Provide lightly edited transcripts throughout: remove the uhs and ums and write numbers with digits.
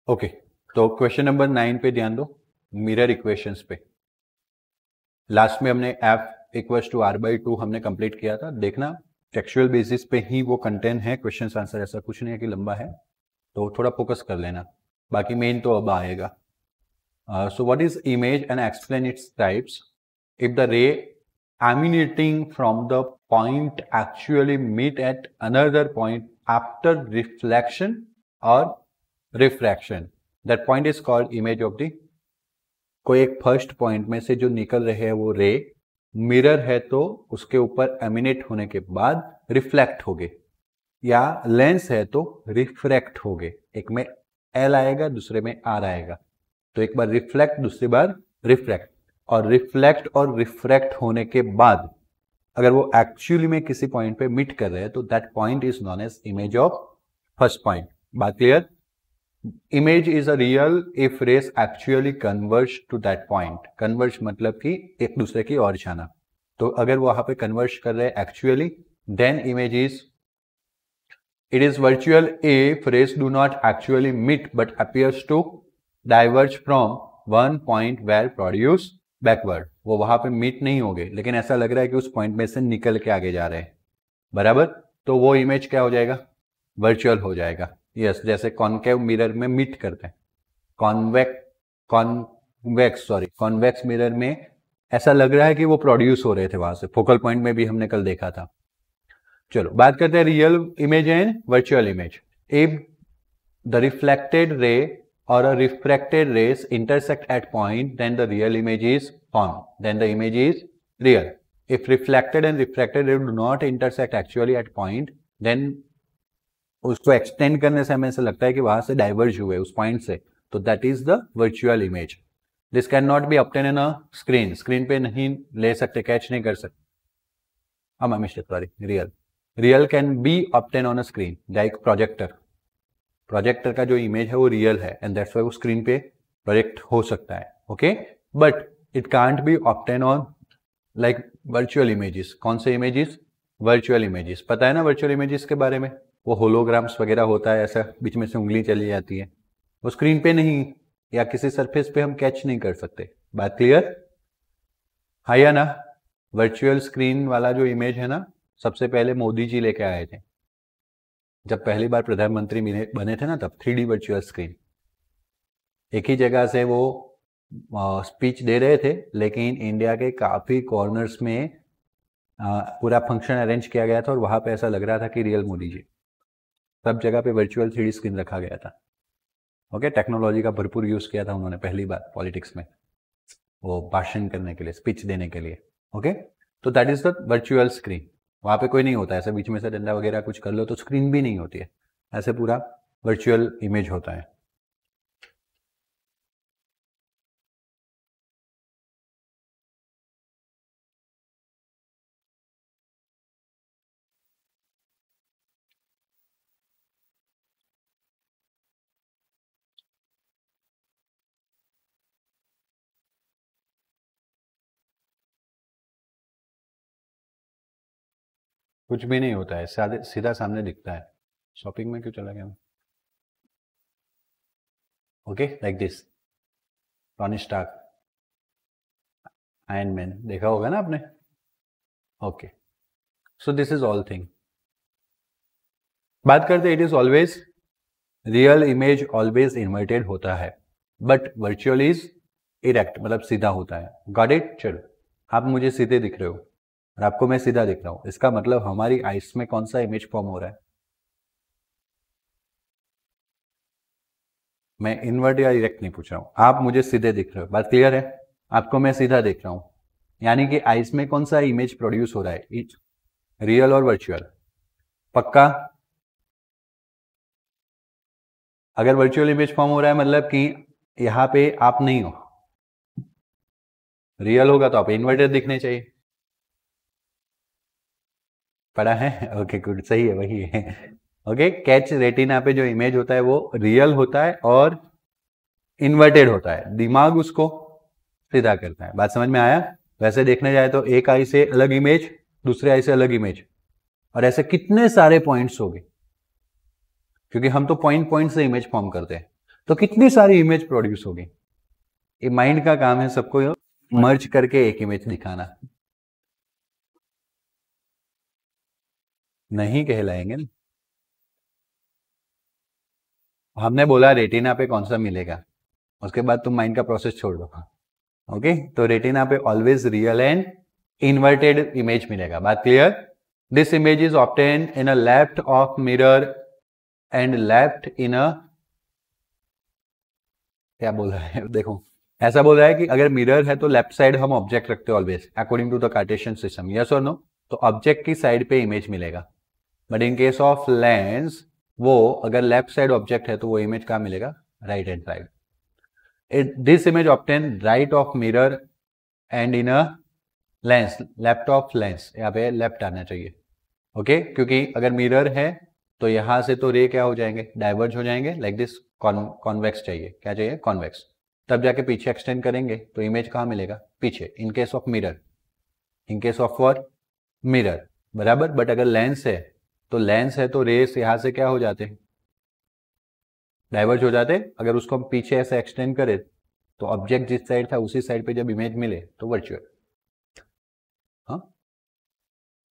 Okay, तो question number 9 पे ध्यान दो, मिरर इक्वेशंस पे। लास्ट में हमने F इक्वल्स टू R/2 हमने कंप्लीट किया था। देखना टेक्सचुअल बेसिस पे ही वो कंटेंट है, क्वेश्चन आंसर ऐसा कुछ नहीं है कि लंबा है, तो थोड़ा फोकस कर लेना, बाकी मेन तो अब आएगा। So what is image and explain its types. If the रे emanating from the point actually meet at another point after reflection or refraction, that point is called image of the। कोई एक first point में से जो निकल रहे हैं वो रे मिरर है तो उसके ऊपर एमिनेट होने के बाद रिफ्लेक्ट हो गए, या लेंस है तो रिफ्रैक्ट हो गए। एक में एल आएगा, दूसरे में आर आएगा, तो एक बार रिफ्लेक्ट, दूसरी बार रिफ्रैक्ट। और रिफ्लेक्ट और रिफ्रैक्ट होने के बाद अगर वो एक्चुअली में किसी पॉइंट पे मीट कर रहे हैं तो that point is known as image of first point. बात clear? Image is a real if rays actually converge to that point. Converge मतलब कि एक दूसरे की ओर जाना, तो अगर वहां पे कन्वर्ज कर रहे हैं actually, then image is, it is virtual if rays do not actually meet but appears to diverge from one point where produce backward। वो वहां पे मीट नहीं होंगे लेकिन ऐसा लग रहा है कि उस पॉइंट में से निकल के आगे जा रहे हैं, बराबर। तो वो इमेज क्या हो जाएगा? वर्चुअल हो जाएगा। यस, जैसे कॉनकेव मिरर में मीट करते हैं, कॉन्वेक्स मिरर में ऐसा लग रहा है कि वो प्रोड्यूस हो रहे थे वहां से। फोकल पॉइंट में भी हमने कल देखा था। चलो बात करते हैं real image and virtual image. If the reflected ray or a refracted rays intersect at point, then the real image is formed, then the image is real। if reflected and refracted ray do not intersect actually at point, then उसको extend करने से हमें ऐसा लगता है कि वहां से डाइवर्ज हुए उस पॉइंट से, तो that is the virtual image. This can not be obtain in a screen. Screen पे नहीं ले सकते, कैच नहीं कर सकते। Mistake, sorry, real can be obtain on a screen, like projector का जो इमेज है वो रियल है एंड दैट्स व्हाई वो स्क्रीन पे प्रोजेक्ट हो सकता है। Okay, but it can't be obtain on like virtual images. कौन से इमेजेस? Virtual images. पता है ना वर्चुअल इमेजेस के बारे में? वो होलोग्राम्स वगैरह होता है, ऐसा बीच में से उंगली चली जाती है, वो स्क्रीन पे नहीं या किसी सरफेस पे हम कैच नहीं कर सकते। बात क्लियर? हाँ या ना? वर्चुअल स्क्रीन वाला जो इमेज है ना, सबसे पहले मोदी जी लेके आए थे जब पहली बार प्रधानमंत्री बने थे ना, तब 3D वर्चुअल स्क्रीन। एक ही जगह से वो स्पीच दे रहे थे, लेकिन इंडिया के काफ़ी कॉर्नर्स में पूरा फंक्शन अरेंज किया गया था और वहाँ पे ऐसा लग रहा था कि रियल मोदी जी। सब जगह पे वर्चुअल 3D स्क्रीन रखा गया था। ओके, टेक्नोलॉजी का भरपूर यूज़ किया था उन्होंने पहली बार पॉलिटिक्स में, वो भाषण करने के लिए, स्पीच देने के लिए। ओके, तो that is the virtual screen. वहाँ पे कोई नहीं होता है, ऐसे बीच में से डंडा वगैरह कुछ कर लो तो स्क्रीन भी नहीं होती है, ऐसे पूरा वर्चुअल इमेज होता है। कुछ भी नहीं होता है, सीधा सामने दिखता है। शॉपिंग में क्यों चला गया? Okay, like this, Tony Stark, Iron Man, देखा होगा ना आपने। Okay, so this is all thing. बात करते, it is always real image always inverted होता है, बट वर्चुअल इज इरेक्ट, मतलब सीधा होता है। Got it? चलो, आप मुझे सीधे दिख रहे हो और आपको मैं सीधा दिख रहा हूं, इसका मतलब हमारी आइस में कौन सा इमेज फॉर्म हो रहा है? मैं इन्वर्ट या इरेक्ट नहीं पूछ रहा हूं, आप मुझे सीधे दिख रहे हो। बात क्लियर है? आपको मैं सीधा दिख रहा हूं, यानी कि आइस में कौन सा इमेज प्रोड्यूस हो रहा है? रियल और वर्चुअल। पक्का? अगर वर्चुअल इमेज फॉर्म हो रहा है मतलब कि यहां पे आप नहीं हो, रियल होगा तो आप इन्वर्टेड दिखने चाहिए। पढ़ा है? ओके, गुड, सही है, वही है। ओके, कैच रेटिना पे जो इमेज होता है वो रियल होता है और इन्वर्टेड होता है, दिमाग उसको सीधा करता है। बात समझ में आया? वैसे देखने जाए तो एक आई से अलग इमेज, दूसरे आई से अलग इमेज, और ऐसे कितने सारे पॉइंट्स हो गए, क्योंकि हम तो पॉइंट से इमेज फॉर्म करते हैं। तो कितनी सारी इमेज प्रोड्यूस होगी। ये माइंड का काम है सबको मर्ज करके एक इमेज दिखाना। नहीं कहलाएंगे ना। हमने बोला रेटिना पे कौन सा मिलेगा, उसके बाद तुम माइंड का प्रोसेस छोड़ दो। ओके, तो रेटिना पे always real and inverted image मिलेगा। बात clear. This image is obtain in a left of mirror and left in a, क्या बोल रहा है देखो, ऐसा बोल रहा है कि अगर मिरर है तो लेफ्ट साइड हम ऑब्जेक्ट रखते हैं always according to the Cartesian system, yes और नो। तो ऑब्जेक्ट की साइड पे इमेज मिलेगा, but in case of lens वो अगर लेफ्ट साइड ऑब्जेक्ट है तो वो इमेज कहाँ मिलेगा, right hand side. This image obtain right of mirror and in a lens, left of lens, यहाँ पे लेफ्ट आना चाहिए। ओके, क्योंकि अगर मिरर है तो यहां से तो रे क्या हो जाएंगे, डाइवर्ज हो जाएंगे, लाइक दिस। कॉन्वेक्स चाहिए, क्या चाहिए, कॉन्वेक्स। तब जाके पीछे एक्सटेंड करेंगे तो इमेज कहाँ मिलेगा, पीछे, इन case of mirror, in case of what, mirror, बराबर। बट अगर लेंस है तो लेंस है तो रेस यहां से क्या हो जाते, डाइवर्ज हो जाते। अगर उसको हम पीछे ऐसे एक्सटेंड करें तो ऑब्जेक्ट जिस साइड था उसी साइड पे जब इमेज मिले तो वर्चुअल। हाँ,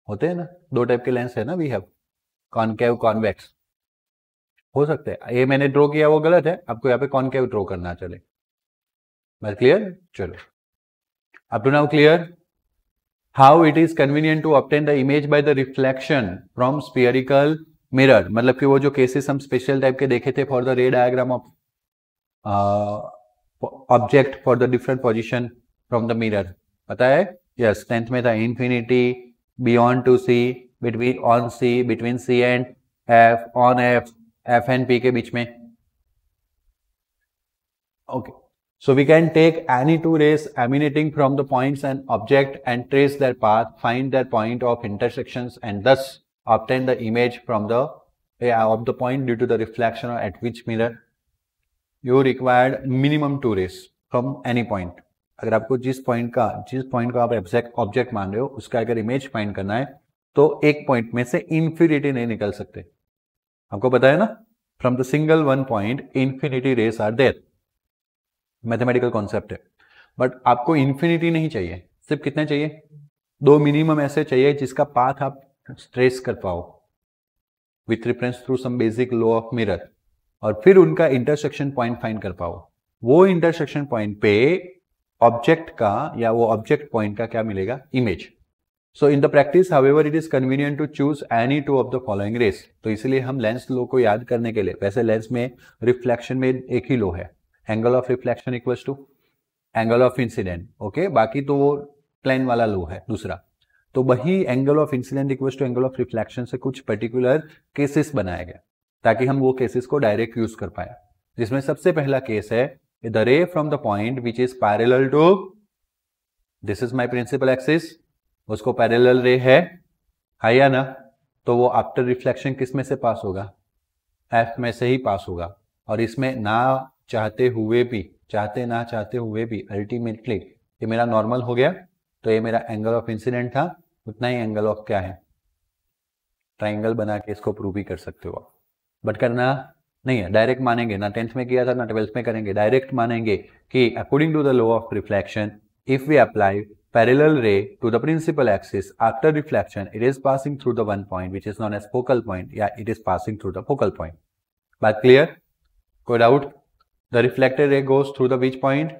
होते हैं ना, दो टाइप के लेंस है ना, वी हैव कॉनकेव कॉन्वेक्स, हो सकते हैं। ये मैंने ड्रॉ किया वो गलत है, आपको यहाँ पे कॉनकेव ड्रॉ करना चले। बस क्लियर, चलो up to now clear. How it is convenient to obtain the image by the reflection from spherical mirror, मतलब कि वो जो केसेस हम स्पेशल टाइप के देखे थे for the ray diagram of object for the different position from the mirror, पता है, यस, 10th में था। Infinity, beyond to C, between on C, between C and F, on F, F and P के बीच में। Okay, so we can take any two rays emanating from the points and object and trace their path, find their point of intersections and thus obtain the image from the of the point due to the reflection at which mirror you required minimum two rays from any point। अगर आपको जिस point को आप exact object मान रहे हो उसका अगर इमेज फाइंड करना है तो एक पॉइंट में से इन्फिनिटी नहीं निकल सकते, आपको पता है ना। From the single one point infinity rays are there, mathematical concept है। बट आपको इन्फिनिटी नहीं चाहिए, सिर्फ कितने चाहिए, दो मिनिमम ऐसे चाहिए जिसका पाथ आप ट्रेस कर पाओ with reference through some basic law of mirror, और फिर उनका इंटरसेक्शन पॉइंट फाइंड कर पाओ। वो इंटरसेक्शन पॉइंट पे ऑब्जेक्ट का या वो ऑब्जेक्ट पॉइंट का क्या मिलेगा, image. So in the practice however it is convenient to choose any two of the following rays. तो इसलिए हम लेंस लॉ को याद करने के लिए, वैसे लेंस में रिफ्लेक्शन में एक ही लॉ है, angle of reflection equals to angle of incident. Okay, बाकी तो वो प्लेन वाला लो है दूसरा। तो वही angle of incident equals to angle of reflection से कुछ पर्टिकुलर केसेस बनाया गया ताकि हम वो केसेस को डायरेक्ट यूज कर पाए, जिसमें सबसे पहला केस है the ray from the point which is parallel to, this is my principal axis, उसको पैरेलल रे है या ना, तो वो आफ्टर रिफ्लेक्शन किस में से पास होगा, एफ में से ही पास होगा। और इसमें ना चाहते हुए भी, चाहते ना चाहते हुए भी अल्टीमेटली ये मेरा नॉर्मल हो गया, तो ये मेरा एंगल ऑफ इंसिडेंट था, उतना ही एंगल ऑफ क्या है, ट्राइंगल बना के इसको प्रूव भी कर सकते हो आप। बट करना नहीं है, डायरेक्ट मानेंगे ना, 10th में किया था ना 12th में करेंगे, डायरेक्ट मानेंगे कि according to the law of reflection if we apply parallel ray to the principal axis after reflection it is passing through the one point which is known as focal point, yeah, it is passing through the focal point। But clear, कोई doubt? The reflected ray goes through the which point,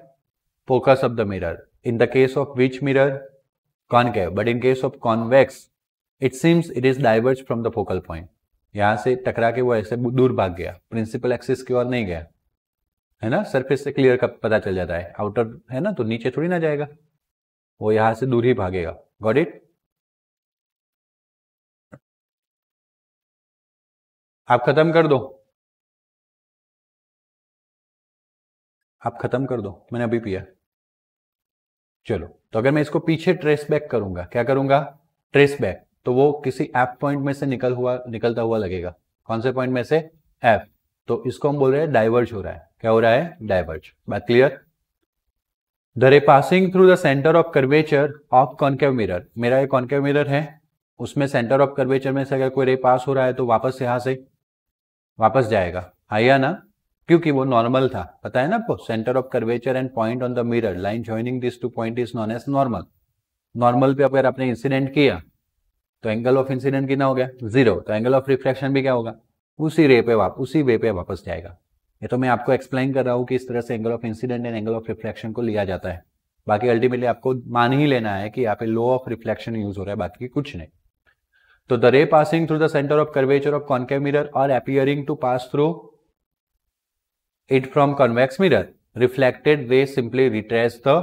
focus of the mirror, in the case of which mirror, concave, but in case of convex it seems it is diverged from the focal point, यहाँ से टकरा के वो ऐसे दूर भाग गया, principal axis की ओर नहीं गया, है ना। सरफेस से क्लियर का पता चल जाता है, आउटर है ना, तो नीचे थोड़ी ना जाएगा, वो यहां से दूर ही भागेगा। Got it? आप खत्म कर दो, आप खत्म कर दो, मैंने अभी पिया। चलो, तो अगर मैं इसको पीछे ट्रेस बैक करूंगा, क्या करूंगा, ट्रेस बैक, तो वो किसी एफ पॉइंट में से निकलता हुआ लगेगा। कौन से पॉइंट में से, एफ। तो इसको हम बोल रहे हैं डाइवर्ज हो रहा है, क्या हो रहा है, डाइवर्ज। बात clear? The ray passing through the centre of curvature of concave mirror, मेरा एक कॉनकेव मिरर है, उसमें सेंटर ऑफ कर्वेचर में से अगर कोई रे पास हो रहा है तो वापस यहां से वापस जाएगा, है या ना। क्योंकि वो नॉर्मल था, पता है ना आपको, centre of curvature and point on the mirror line joining this two point is known as normal. Normal पे अगर आपने इंसिडेंट किया तो एंगल ऑफ इंसिडेंट कितना हो गया, 0, तो एंगल ऑफ रिफ्लेक्शन भी क्या होगा, उसी वे पे वापस जाएगा। ये तो मैं आपको एक्सप्लेन कर रहा हूँ कि इस तरह से angle of incident and angle of reflection को लिया जाता है। बाकी अल्टीमेटली आपको मान ही लेना है कि यहाँ पे लॉ ऑफ रिफ्लेक्शन यूज हो रहा है, बाकी कुछ नहीं। तो the ray passing through the centre of curvature of concave mirror और appearing to pass through it from convex mirror, reflected ray simply retrace the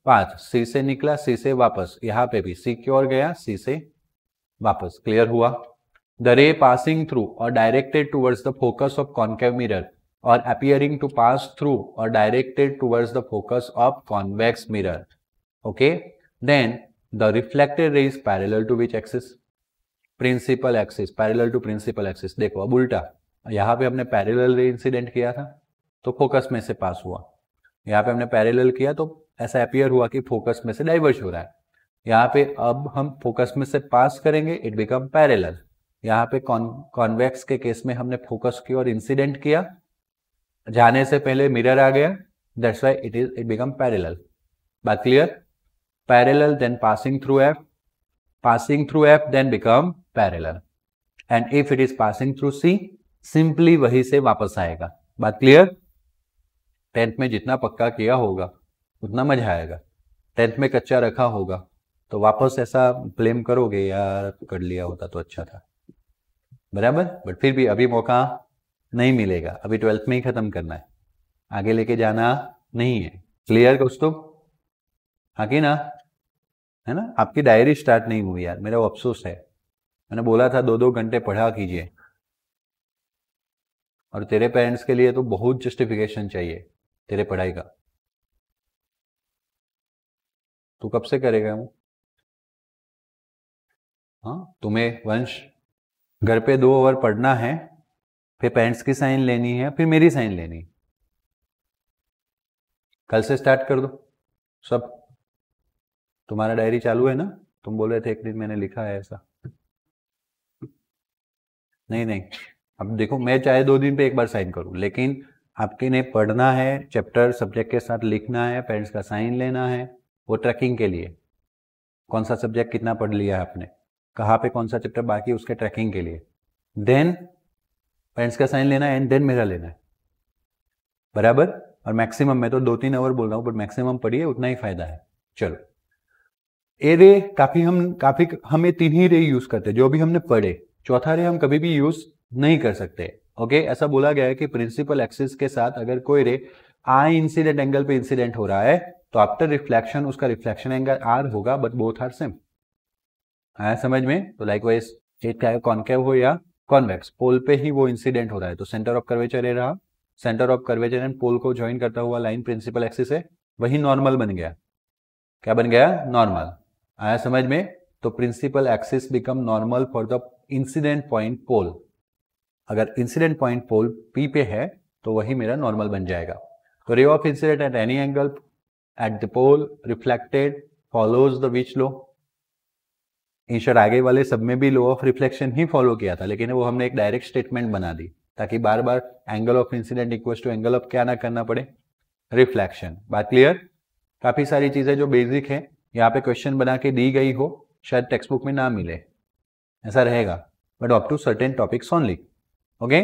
path. C से निकला, सी से वापस, यहाँ पे भी सी की ओर गया, सी से वापस। क्लियर हुआ? द रे पासिंग थ्रू और directed towards the focus of concave mirror or appearing to pass through or directed towards the focus of convex mirror. Okay, then the reflected ray is parallel to which axis? Principal axis, parallel to principal axis। देखो अब उल्टा, यहाँ पे हमने parallel ray incident किया था तो focus में से पास हुआ, यहाँ पे हमने पैरेलल किया तो ऐसा अपीयर हुआ कि फोकस में से डाइवर्ज हो रहा है। यहाँ पे अब हम फोकस में से पास करेंगे, इट बिकम पैरेलल। यहाँ पे कॉन्वेक्स के केस में हमने फोकस की और इंसिडेंट किया, जाने से पहले मिरर आ गया, that's why it become parallel. बात clear? Parallel then passing through F then become parallel, and if it is passing through C simply वहीं से वापस आएगा। बात क्लियर? 10th में जितना पक्का किया होगा उतना मजा आएगा, 10th में कच्चा रखा होगा तो वापस ऐसा ब्लेम करोगे यार कर लिया होता तो अच्छा था, बराबर। बट फिर भी अभी मौका नहीं मिलेगा, अभी 12th में ही खत्म करना है, आगे लेके जाना नहीं है। क्लियर दोस्तों? हाँ कि ना, है ना? आपकी डायरी स्टार्ट नहीं हुई यार, मेरा वो अफसोस है। मैंने बोला था 2-2 घंटे पढ़ा कीजिए, और तेरे पेरेंट्स के लिए तो बहुत जस्टिफिकेशन चाहिए तेरे पढ़ाई का। तू कब से करेगा वो? हाँ, तुम्हें वंश घर पे 2 आवर पढ़ना है, फिर पेरेंट्स की साइन लेनी है, फिर मेरी साइन लेनी। कल से स्टार्ट कर दो सब। तुम्हारा डायरी चालू है ना? तुम बोल रहे थे एक दिन मैंने लिखा है ऐसा। नहीं नहीं, अब देखो मैं चाहे 2 दिन पे एक बार साइन करूं, लेकिन आपके ने पढ़ना है, चैप्टर सब्जेक्ट के साथ लिखना है, पेरेंट्स का साइन लेना है, वो ट्रैकिंग के लिए। कौन सा सब्जेक्ट कितना पढ़ लिया है आपने, कहाँ पे कौन सा चैप्टर बाकी, उसके ट्रैकिंग के लिए। देन पेरेंट्स का साइन लेना है एंड देन मेरा लेना है, बराबर। और मैक्सिमम, मैं तो 2-3 आवर बोल रहा हूँ, बट मैक्सिमम पढ़िए, उतना ही फायदा है। चलो, ए रे काफी हम ये 3 ही रे यूज करते हैं जो भी हमने पढ़े, चौथा रे हम कभी भी यूज नहीं कर सकते। ओके, ऐसा बोला गया है कि प्रिंसिपल एक्सिस के साथ अगर कोई रे आई इंसिडेंट एंगल पे इंसिडेंट हो रहा है तो आफ्टर रिफ्लेक्शन उसका रिफ्लेक्शन एंगल आर होगा, बट बोथ आर सेम। आया समझ में? तो लाइकवाइज चाहे कॉन्केव हो या कॉन्वेक्स, पोल पे ही वो इंसिडेंट हो रहा है, तो सेंटर ऑफ कर्वेचर ये रहा, centre of curvature and pole को ज्वाइन करता हुआ लाइन प्रिंसिपल एक्सिस है, वही नॉर्मल बन गया। क्या बन गया? नॉर्मल। आया समझ में? तो principal axis become normal for the incident point pole. अगर इंसिडेंट पॉइंट पोल पी पे है तो वही मेरा नॉर्मल बन जाएगा। तो ray of incident at any angle at the pole reflected follows the which law. ईश्वर आगे वाले सब में भी लॉ ऑफ रिफ्लेक्शन ही फॉलो किया था, लेकिन वो हमने एक डायरेक्ट स्टेटमेंट बना दी ताकि बार बार angle of incident equals to angle of क्या ना करना पड़े, रिफ्लेक्शन। बात क्लियर? काफी सारी चीजें जो बेसिक है यहाँ पे क्वेश्चन बना के दी गई हो, शायद टेक्स्ट बुक में ना मिले, ऐसा रहेगा, but up to certain topics only. Okay,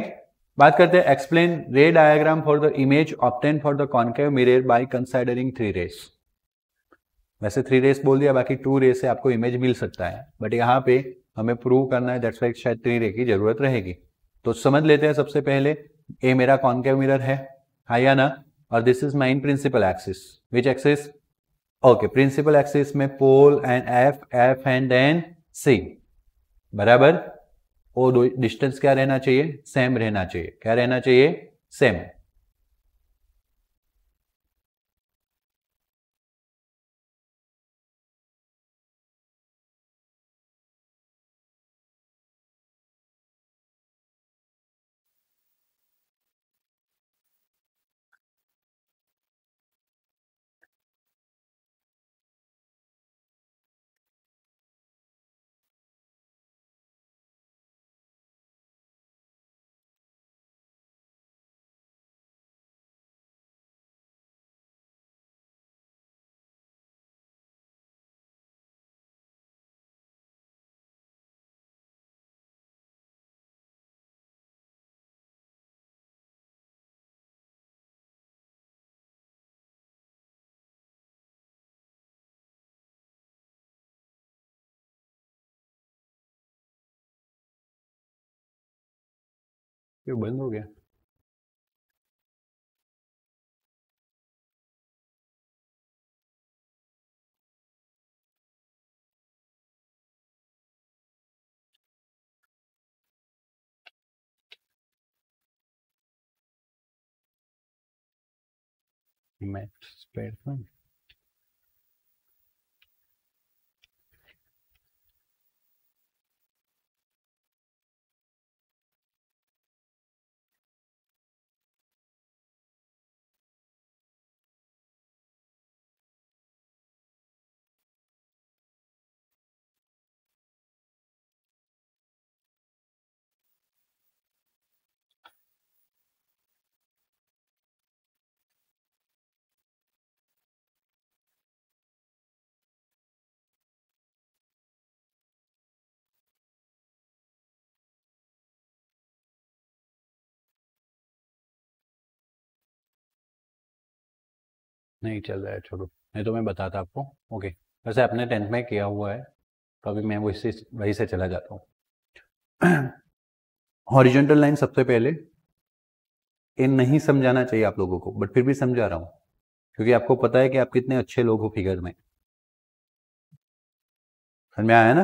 बात करते हैं explain ray diagram for the image obtain for the concave mirror by considering 3 rays. वैसे 3 रेस बोल दिया, बाकी 2 रे से आपको इमेज मिल सकता है, बट यहाँ पे हमें प्रूव करना है, दैट्स वाई शायद 3 रे की जरूरत रहेगी। तो समझ लेते हैं सबसे पहले, ए मेरा कॉन्केव मिरर है या ना, और this is mine principal axis. Which axis? Okay, principal axis में pole and F and then C, बराबर। वो डिस्टेंस क्या रहना चाहिए? सेम रहना चाहिए। क्या रहना चाहिए? सेम। ये बंद हो गया। मैक्स पेड नहीं चल रहा है, छोड़ो, नहीं तो मैं बताता आपको। ओके, वैसे आपने 10th में किया हुआ है, तो अभी मैं वही से चला जाता हूँ। हॉरिजॉन्टल लाइन सबसे पहले, ये नहीं समझाना चाहिए आप लोगों को, बट फिर भी समझा रहा हूँ, क्योंकि आपको पता है कि आप कितने अच्छे लोग हो फिगर में। समझ में आया ना,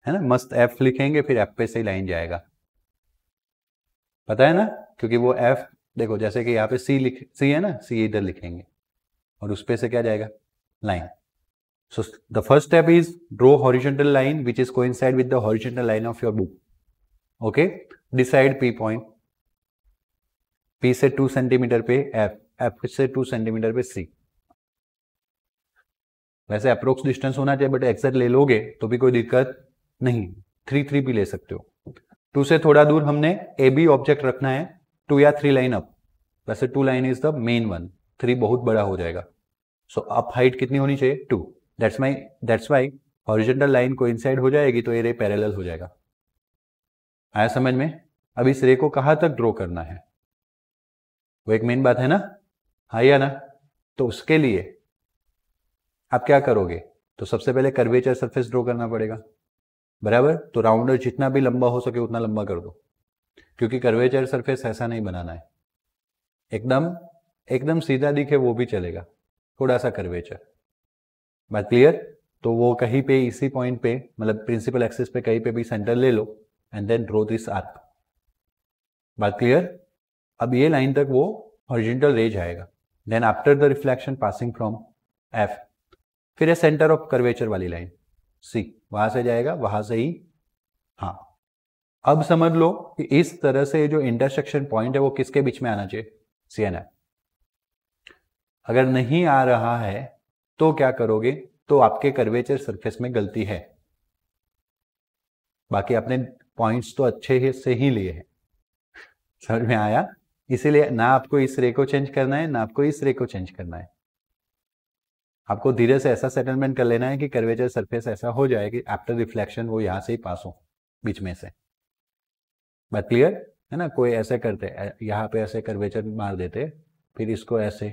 है ना? मस्त एफ लिखेंगे, फिर एफ पे से ही लाइन जाएगा, पता है ना? क्योंकि वो एफ, देखो जैसे कि यहाँ पे सी है ना, सी इधर लिखेंगे और उस पे से क्या जाएगा, line. So the first step is draw horizontal line which is coincide with the horizontal line of your book. Okay, decide P point, P से 2 सेंटीमीटर पे एफ, एफ से 2 सेंटीमीटर पे सी। वैसे अप्रोक्स डिस्टेंस होना चाहिए, बट एक्सैक्ट ले लोगे तो भी कोई दिक्कत नहीं, 3 भी ले सकते हो। 2 से थोड़ा दूर हमने ए बी ऑब्जेक्ट रखना है, 2 या 3 लाइन अप। वैसे 2 line is the main one, 3 बहुत बड़ा हो जाएगा। सो अप हाइट कितनी होनी चाहिए, 2। That's why horizontal line coincide हो जाएगी तो ये रे पैरेलल हो जाएगा। आया समझ में? अब इस रे को कहाँ तक ड्रॉ करना है, वो एक मेन बात है ना, हाँ या ना? तो उसके लिए आप क्या करोगे, तो सबसे पहले कर्वेचर सरफेस ड्रॉ करना पड़ेगा, बराबर? तो राउंडर जितना भी लंबा हो सके उतना लंबा कर दो, क्योंकि कर्वेचर सरफेस ऐसा नहीं बनाना है, एकदम एकदम सीधा दिखे वो भी चलेगा, थोड़ा सा कर्वेचर। बात क्लियर? तो वो कहीं पे इसी पॉइंट पे, मतलब प्रिंसिपल एक्सिस पे कहीं पे भी सेंटर ले लो and then draw this arc. बात क्लियर? अब ये लाइन तक वो हॉरिजॉन्टल रे जाएगा, then after the reflection passing from F, फिर ये सेंटर ऑफ कर्वेचर वाली लाइन सी, वहां से जाएगा, वहां से ही। हाँ, अब समझ लो कि इस तरह से जो इंटरसेक्शन पॉइंट है वो किसके बीच में आना चाहिए, सी एंड एफ। अगर नहीं आ रहा है तो क्या करोगे, तो आपके कर्वेचर सरफेस में गलती है, बाकी आपने पॉइंट्स तो अच्छे से ही लिए हैं। समझ में आया? इसीलिए ना आपको इस रे को चेंज करना है, ना आपको इस रे को चेंज करना है, आपको धीरे से ऐसा सेटलमेंट कर लेना है कि कर्वेचर सरफेस ऐसा हो जाए कि आफ्टर रिफ्लेक्शन वो यहां से ही पास हो बीच में से। बात क्लियर है ना? कोई ऐसे करते, यहाँ पे ऐसे कर्वेचर मार देते, फिर इसको ऐसे,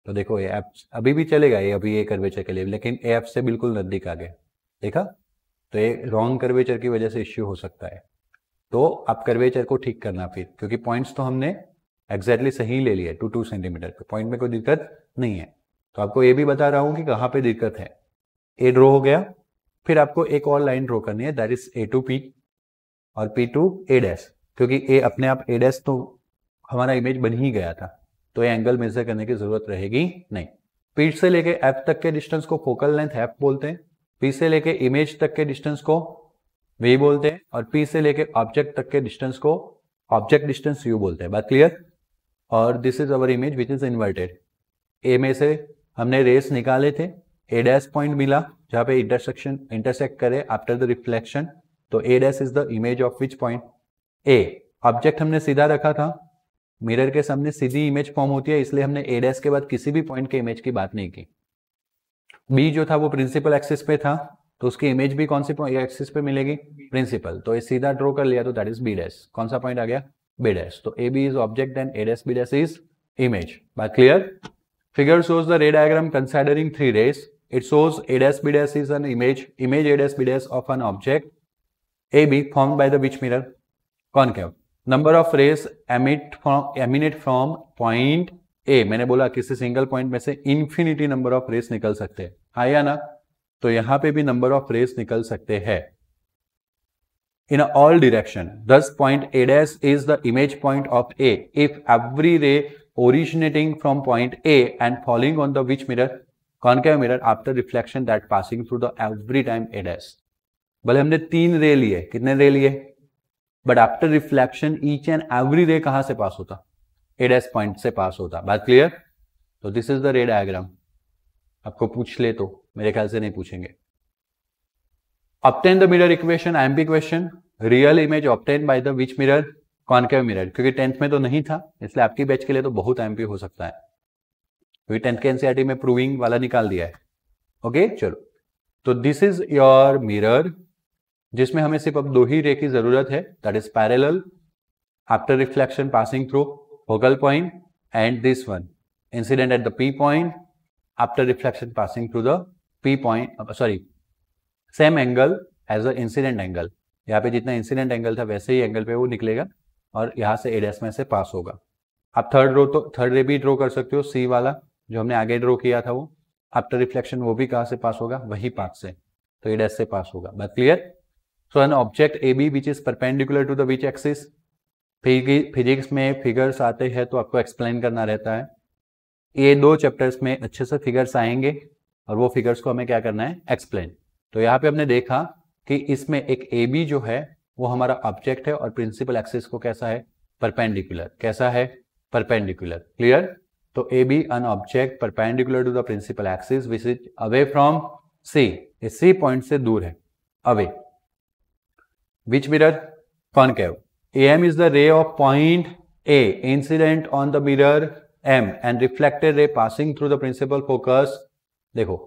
तो देखो ये एफ अभी भी चलेगा, ये अभी ये कर्वेचर के लिए, लेकिन ए एफ से बिल्कुल नजदीक आ गया, देखा? तो ये रॉन्ग कर्वेचर की वजह से इश्यू हो सकता है। तो आप कर्वेचर को ठीक करना फिर, क्योंकि पॉइंट्स तो हमने एग्जैक्टली सही ले लिए 2 सेंटीमीटर पे, पॉइंट में कोई दिक्कत नहीं है। तो आपको ये भी बता रहा हूं कि कहाँ पे दिक्कत है। ए ड्रॉ हो गया, फिर आपको एक और लाइन ड्रॉ करनी है, that is A to P और पी टू ए डैश, क्योंकि ए अपने आप ए डैश तो हमारा इमेज बन ही गया था, तो ये एंगल मेजर करने की जरूरत रहेगी नहीं। पी से लेके एफ तक के डिस्टेंस को फोकल लेंथ एफ बोलते हैं, पी से लेके इमेज तक के डिस्टेंस को वी बोलते हैं, और पी से लेके ऑब्जेक्ट तक के डिस्टेंस को ऑब्जेक्ट डिस्टेंस यू बोलते हैं। बात क्लियर? और this is our image which is inverted. A में से हमने रेस निकाले थे, ए डैश पॉइंट मिला जहां पे इंटरसेक्ट करे आफ्टर द रिफ्लेक्शन, तो A dash is the image of which point, A. Object हमने सीधा रखा था, मिरर के सामने सीधी इमेज फॉर्म होती है, इसलिए हमने ए डैश के बाद किसी भी पॉइंट के इमेज की बात नहीं की। बी जो था वो प्रिंसिपल एक्सिस पे था, तो उसकी इमेज भी कौन सी एक्सिस पे मिलेगी, प्रिंसिपल, तो ये सीधा ड्रॉ कर लिया, तो दैट इज बी डैश। कौन सा पॉइंट आ गया, बी डैश। तो A B is object and A dash B dash is image. बात clear? Figure shows the ray diagram considering 3 rays. It shows A dash B dash is an image A dash B dash of an object AB formed by the which mirror? Concave. Number of rays emanate from point A, मैंने बोला किसी single point में से infinity number of race निकल सकते हैं, हाँ या ना? तो यहां पे भी नंबर ऑफ रेस निकल सकते हैं in all direction. Thus point A dash is the image point of A if every ray originating from point A and falling on the which mirror, concave mirror, after reflection that passing through the every time A dash. भले हमने 3 रे लिए, कितने रे लिए, but after reflection each and every रे कहां से पास होता, A dash पॉइंट से पास होता। बात क्लियर? तो this is the ray diagram. आपको पूछ ले तो मेरे ख्याल से नहीं पूछेंगे। Obtain the mirror equation, IMP question, real image obtained by the which mirror, concave mirror, क्योंकि 10th में तो नहीं था इसलिए आपकी बैच के लिए तो बहुत IMP हो सकता है, क्योंकि 10th के एनसीईआरटी में प्रूविंग वाला निकाल दिया है। ओके चलो, तो दिस इज योर मिरर जिसमें हमें सिर्फ अब 2 ही रे की जरूरत है, that is parallel after reflection passing through focal point, and this one incident at the P point after reflection passing through the P point, sorry same angle as a incident angle, यहाँ पे जितना incident angle था वैसे ही angle पे वो निकलेगा और यहाँ से ए डैश में से पास होगा। आप थर्ड रे भी ड्रॉ कर सकते हो, सी वाला जो हमने आगे ड्रॉ किया था वो आफ्टर रिफ्लेक्शन वो भी कहाँ से पास होगा, वही पाथ से, तो ए डैश से पास होगा। बात clear? So an object A B which is perpendicular to the which axis, physics में फिगर्स आते हैं तो आपको एक्सप्लेन करना रहता है, ये 2 चैप्टर्स में अच्छे से फिगर्स आएंगे और वो फिगर्स को हमें क्या करना है, एक्सप्लेन। तो यहाँ पे हमने देखा कि इसमें एक ए बी जो है वो हमारा ऑब्जेक्ट है और प्रिंसिपल एक्सिस को कैसा है, परपेंडिकुलर, कैसा है, परपेंडिकुलर। क्लियर? तो A B an object perpendicular to the principal axis which is away from C, C point से दूर है, away. Which mirror, concave. M is the ray of point A incident on the mirror M and reflected ray passing through the principal focus. देखो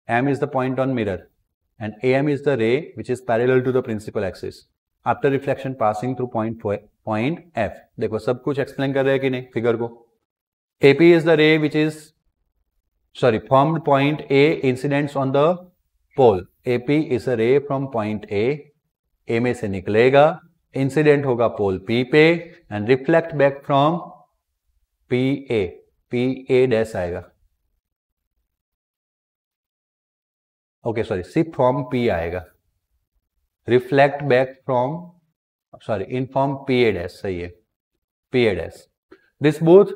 M is the point on mirror and AM is the ray which is parallel to the principal axis after reflection passing through point F। देखो सब कुछ explain कर रहे हैं कि नहीं figure को। AP is the ray which is formed point A incidents on the pole। AP is a ray from point A, A में से निकलेगा, इंसिडेंट होगा पोल P पे and reflect back from PA, PA dash आएगा, okay sorry C from P आएगा, reflect back from in from P A dash, सही है, P A dash. This both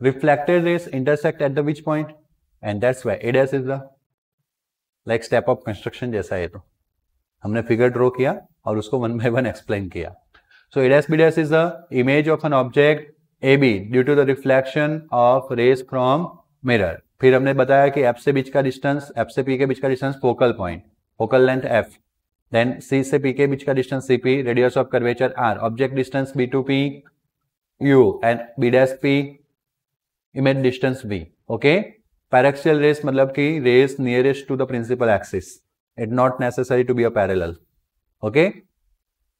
reflected rays intersect at the which point and that's why A dash is the like step of construction जैसा है। तो हमने figure draw किया और उसको 1 by 1 explain किया। So A dash B dash is the image of an object A B due to the reflection of rays from mirror. फिर हमने बताया कि एफ से बीच का डिस्टेंस, एफ से पी के बीच का distance focal point, focal length F, then C से पी के बीच का distance C P, radius of curvature R, object distance B to P u and B dash P image distance B. Okay, paraxial rays मतलब कि rays nearest to the principal axis, it not necessary to be a parallel. Okay,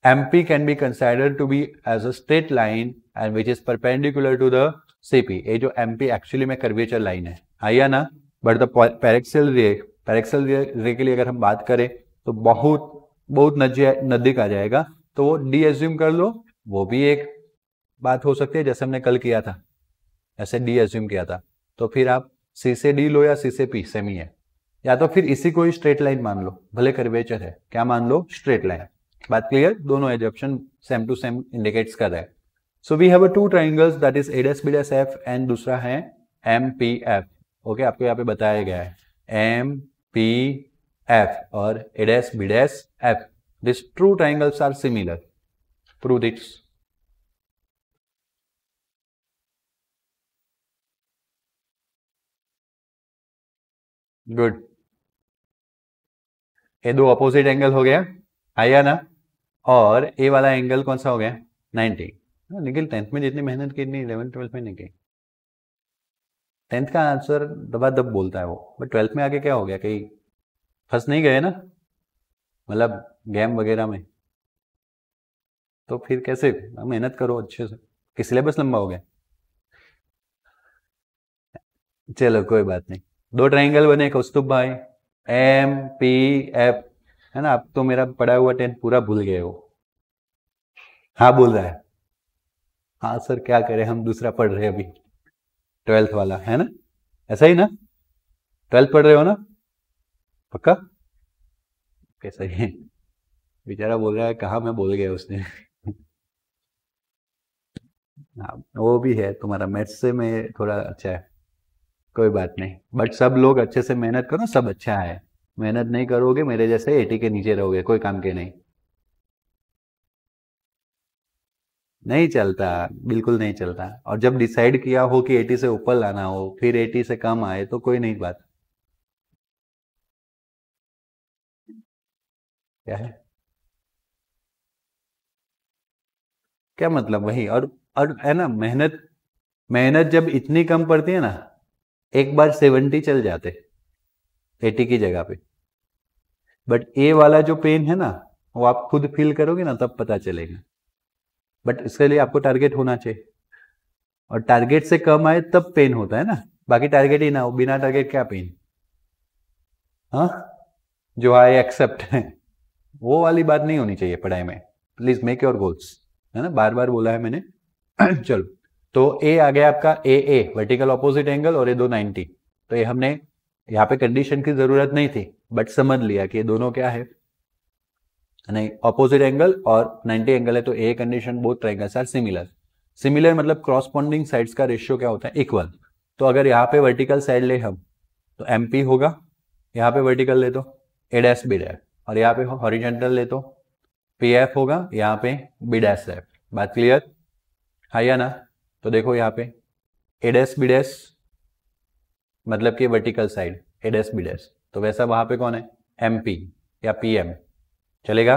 MP can be considered to be as a straight line and which is perpendicular to the CP। ये जो MP actually में curvature line है, आया ना? But the paraxial रे के लिए अगर हम बात करें तो बहुत नजदीक आ जाएगा, तो वो डी एज्यूम कर लो, वो भी एक बात हो सकती है, जैसे हमने कल किया था ऐसे डी एज्यूम किया था। तो फिर आप सी से डी लो या सी से पी, सेम ही है, या तो फिर इसी को ही स्ट्रेट लाइन मान लो, भले कर्वेचर है, क्या मान लो, स्ट्रेट लाइन। बात क्लियर? दोनों एजप्शन सेम टू सेम इंडिकेट्स कर रहे हैं। So we have 2 triangles that is A dash B dash F and दूसरा है एम पी एफ। ओके, आपको यहाँ पे बताया गया है एम पी एफ और A dash B dash F. This true triangles are similar, prove this. Good, ये 2 अपोजिट एंगल हो गया, आया ना? और ए वाला एंगल कौन सा हो गया, 90। निखिल 10th में जितनी मेहनत की इतनी 11th 12th में नहीं की। 10th का आंसर दबा दब बोलता है वो, बट 12th में आके क्या हो गया, कहीं फंस नहीं गए ना, मतलब गेम वगैरह में, तो फिर कैसे, मेहनत करो अच्छे से, कि सिलेबस लंबा हो गया। चलो कोई बात नहीं। 2 ट्राइंगल बने कौस्तुभ भाई, एम पी एफ, है ना? आप तो मेरा पढ़ा हुआ 10th पूरा भूल गए हो। हाँ बोल रहा है, हाँ सर क्या करें, हम दूसरा पढ़ रहे हैं अभी, 12th वाला है ना, ऐसा ही ना, 12th पढ़ रहे हो ना पक्का? कैसा ही है, बेचारा बोल रहा है कहाँ मैं बोल गया उसने। हाँ वो भी है, तुम्हारा मैथ्स से मैं थोड़ा अच्छा है, कोई बात नहीं, बट सब लोग अच्छे से मेहनत करो, सब अच्छा है। मेहनत नहीं करोगे मेरे जैसे 80 के नीचे रहोगे, कोई काम के नहीं। नहीं चलता, बिल्कुल नहीं चलता। और जब डिसाइड किया हो कि 80 से ऊपर लाना हो, फिर 80 से कम आए तो कोई नहीं बात। क्या है, क्या मतलब वही, और है ना, मेहनत, मेहनत जब इतनी कम पड़ती है ना, एक बार 70 चल जाते 80 की जगह पे, बट ए वाला जो पेन है ना, वो आप खुद फील करोगे ना तब पता चलेगा। बट इसके लिए आपको टारगेट होना चाहिए, और टारगेट से कम आए तब पेन होता है ना, बाकी टारगेट ही ना हो, बिना टारगेट क्या पेन। हाँ, जो आई एक्सेप्ट है, वो वाली बात नहीं होनी चाहिए पढ़ाई में। प्लीज मेक योर गोल्स, है ना, बार बार बोला है मैंने। चलो, तो ए आ गया आपका, ए वर्टिकल ऑपोजिट एंगल, और ये दो 90। तो ये हमने यहाँ पे कंडीशन की जरूरत नहीं थी, बट समझ लिया कि ये दोनों क्या है, नहीं ऑपोजिट एंगल और 90 एंगल है, तो a condition both triangles are similar. Similar मतलब क्रॉसपॉन्डिंग साइड्स का रेशियो क्या होता है, इक्वल। तो अगर यहाँ पे वर्टिकल साइड ले हम, तो एम पी होगा, यहाँ पे वर्टिकल ले तो ए डैश बी डैश, और यहाँ पे हॉरिजेंटल ले तो पी एफ होगा, यहाँ पे बी डैश एफ। बात क्लियर है या ना? तो देखो यहाँ पे ए डैश बी डैश मतलब कि vertical side A dash B dash, तो वैसा वहां पे कौन है, एम पी या पी एम, चलेगा।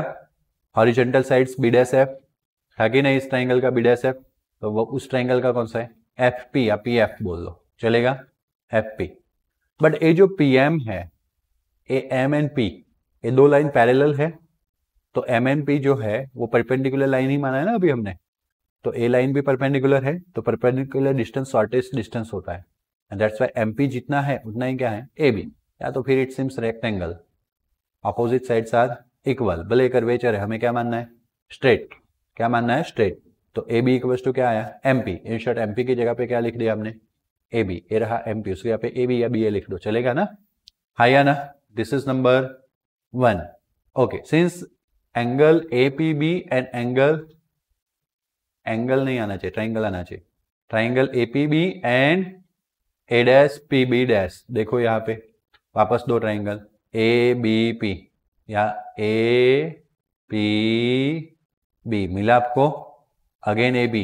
Horizontal sides B dash F था कि नहीं, इस ट्राइंगल का बी डैश एफ, तो वो उस ट्राइंगल का कौन सा है, एफ पी या पी एफ बोल दो, चलेगा, एफ पी। बट ये जो पी एम है, ए एम एंड पी, ये दो लाइन पैरेलल है, तो एम एन पी जो है वो परपेंडिकुलर लाइन ही माना है ना अभी हमने, तो ए लाइन भी परपेंडिकुलर है, तो परपेंडिकुलर डिस्टेंस शॉर्टेस्ट डिस्टेंस होता है, and that's why am P जितना है उतना ही क्या है, ए बी, या तो फिर it seems rectangle, opposite sides are equal, भले कर्वेचर है, हमें क्या मानना है, स्ट्रेट, क्या मानना है, स्ट्रेट। तो ए बी इक्वल्स टू क्या आया, M P, in short M P की जगह पे क्या लिख दिया हमने, ए बी, ए रहा एम पी, उसकी यहाँ पे ए बी या बी ए लिख दो, चलेगा ना, हाँ या ना? This is number 1। Okay, since angle A P B and angle नहीं आना चाहिए, ट्राइंगल आना चाहिए, triangle A P B and A dash P B dash, देखो यहाँ पे वापस दो ट्राइंगल ए बी पी या ए पी बी मिला आपको, again A B,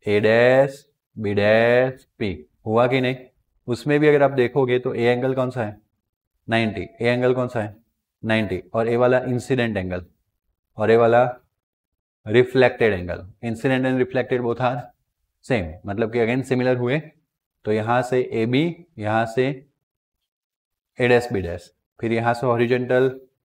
A dash B dash P, हुआ कि नहीं? उसमें भी अगर आप देखोगे तो ए एंगल कौन सा है, 90, ए एंगल कौन सा है, 90, और ए वाला इंसिडेंट एंगल, और ए वाला reflected angle, incident and reflected both are same, मतलब कि अगेन सिमिलर हुए। तो यहां से ए बी, यहां से ए डैश बी डैश, फिर यहां से हॉरिजेंटल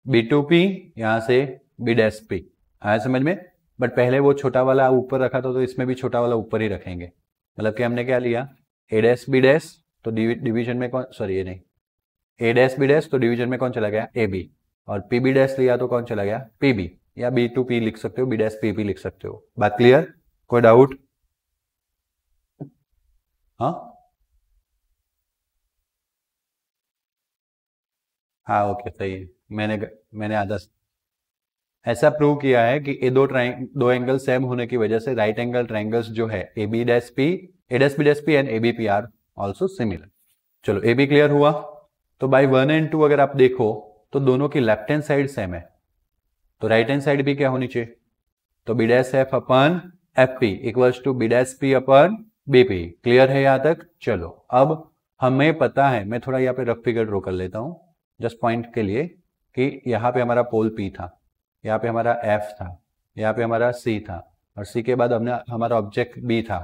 बी टू पी, यहां से बी डैश पी, आया समझ में? बट पहले वो छोटा वाला ऊपर रखा था, तो इसमें भी छोटा वाला ऊपर ही रखेंगे, मतलब कि हमने क्या लिया, ए डैश बी डैश, तो डिवीजन में कौन, सॉरी ये नहीं, ए डैश बी डैश, तो डिवीजन में कौन चला गया, ए बी, और पी बी डैश लिया तो कौन चला गया, पी बी, या बी टू पी लिख सकते हो, बी डैश पी बी लिख सकते हो। बात क्लियर, कोई डाउट? हाँ हाँ ओके सही है, मैंने आधा ऐसा प्रूव किया है कि ये दो एंगल सेम होने की वजह से राइट एंगल ट्राइंगल्स जो है A B dash P, A dash B dash P and A B P are also similar. चलो ए बी क्लियर हुआ। तो बाई 1 एंड 2 अगर आप देखो तो दोनों की लेफ्ट हैंड साइड सेम है, तो राइट हैंड साइड भी क्या होनी चाहिए, तो B dash F upon F P equals to B dash P upon B P. Clear है यहां तक? चलो अब हमें पता है, मैं थोड़ा यहाँ पे रफ फिगर ड्रॉ कर लेता हूं जस्ट पॉइंट के लिए, कि यहाँ पे हमारा पोल पी था, यहाँ पे हमारा एफ था, यहाँ पे हमारा सी था, और सी के बाद हमने हमारा ऑब्जेक्ट बी था,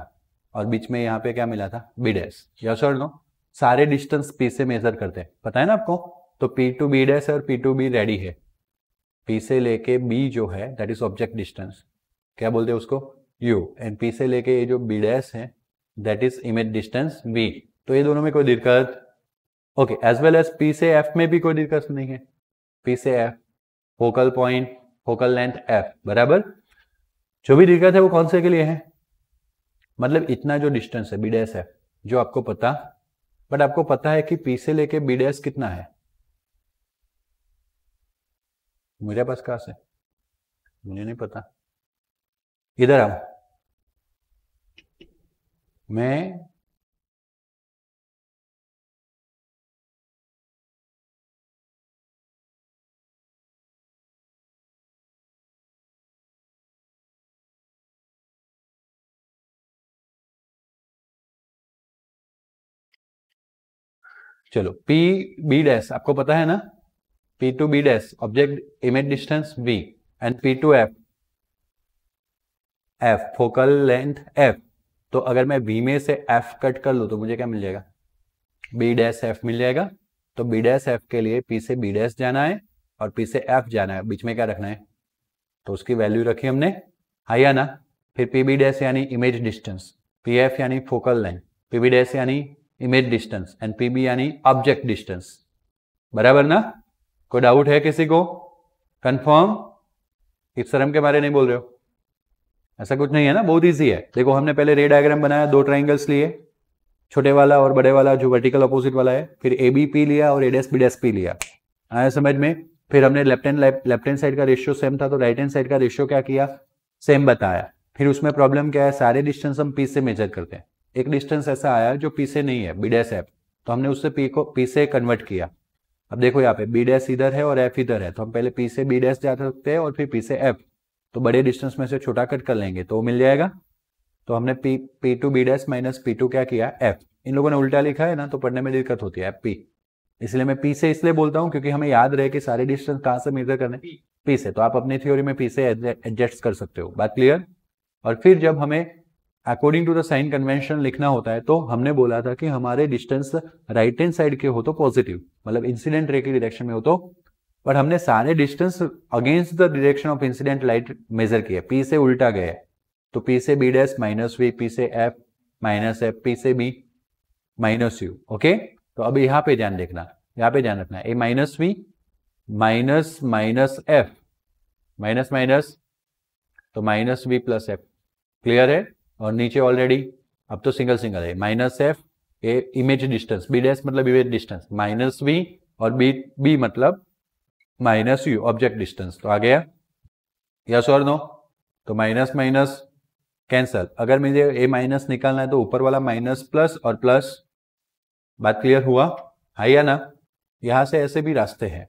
और बीच में यहाँ पे क्या मिला था, बी डैश। यस और नो? सारे डिस्टेंस पी से मेजर करते हैं, पता है ना आपको? तो पी टू बी डैश और पी टू बी रेडी है, पी से लेके बी जो है दैट इज ऑब्जेक्ट डिस्टेंस, क्या बोलते हैं उसको, यू, एंड पी से लेके ये जो बी डैश है that is image distance V. तो ये दोनों में कोई दिक्कत? ओके, एज वेल एज पी से एफ में भी कोई दिक्कत नहीं है, पी से F focal point, focal length F बराबर, जो भी दिक्कत है वो कौन से के लिए है, मतलब इतना जो डिस्टेंस है बी डैश है जो आपको पता, बट आपको पता है कि पी से लेके बी डैश कितना है, मुझे पास कहाँ से, मुझे नहीं पता। इधर आओ, मैं चलो पी बी डैश आपको पता है ना, P to B dash object image distance v and P to F, F focal length f। तो अगर मैं v में से f कट कर लूँ तो मुझे क्या मिल जाएगा, b डैश f मिल जाएगा। तो b डैश f के लिए p से b डैश जाना है और p से f जाना है, बीच में क्या रखना है, तो उसकी वैल्यू रखी हमने, है या ना। फिर पी बी डैश यानी इमेज डिस्टेंस, पी एफ यानी focal length, P B dash यानी image distance and P B यानी ऑब्जेक्ट डिस्टेंस, बराबर ना। कोई डाउट है किसी को, कंफर्म, इस तरह के बारे नहीं बोल रहे हो, ऐसा कुछ नहीं है ना, बहुत इजी है। देखो हमने पहले रे डायग्राम बनाया, दो ट्राइंगल्स लिए, छोटे वाला और बड़े वाला जो वर्टिकल अपोजिट वाला है, फिर ए बी पी लिया और A dash B dash P लिया, आया समझ में। फिर हमने लेफ्ट हैंड साइड का रेशियो सेम था तो राइट हैंड साइड का रेशियो क्या किया, सेम बताया। फिर उसमें प्रॉब्लम क्या है, सारे डिस्टेंस हम पी से मेजर करते हैं, एक डिस्टेंस ऐसा आया जो पी से नहीं है, बी डैश एफ, तो हमने उससे पी को पी से कन्वर्ट किया। अब देखो यहाँ पे बी डैश इधर है और एफ इधर है, तो हम पहले पी से बी डैश जा सकते हैं और फिर पी से एफ, तो बड़े डिस्टेंस में से छोटा कट कर लेंगे तो मिल जाएगा। तो हमने P to B dash minus P to क्या किया, एफ। इन लोगों ने उल्टा लिखा है ना तो पढ़ने में दिक्कत होती है, एफ पी, इसलिए मैं पी से इसलिए बोलता हूँ क्योंकि हमें याद रहे कि सारे डिस्टेंस कहाँ से मेजर करने, पी से। तो आप अपनी थ्योरी में पी से एडजस्ट कर सकते हो, बात क्लियर। और फिर जब हमें according to the sign convention लिखना होता है तो हमने बोला था कि हमारे डिस्टेंस राइट हैंड साइड के हो तो पॉजिटिव, मतलब इंसिडेंट रे की डायरेक्शन में हो तो, बट हमने सारे distance against the direction of incident light measure किए, पी से उल्टा गए, तो पी से B dash minus V, P से एफ माइनस एफ, पी से बी माइनस यू। ओके, तो अब यहाँ पे ध्यान देखना, यहाँ पे ध्यान रखना, A minus V minus minus F, minus minus तो minus V plus F, clear है। और नीचे ऑलरेडी अब तो सिंगल सिंगल है, minus F A image distance, B dash मतलब इमेज डिस्टेंस, माइनस वी और बी बी मतलब माइनस यू ऑब्जेक्ट डिस्टेंस। तो आ गया यस और नो, तो माइनस माइनस कैंसल, अगर मुझे ए माइनस निकालना है तो ऊपर वाला माइनस प्लस और प्लस, बात क्लियर हुआ, है या ना। यहां से ऐसे भी रास्ते हैं,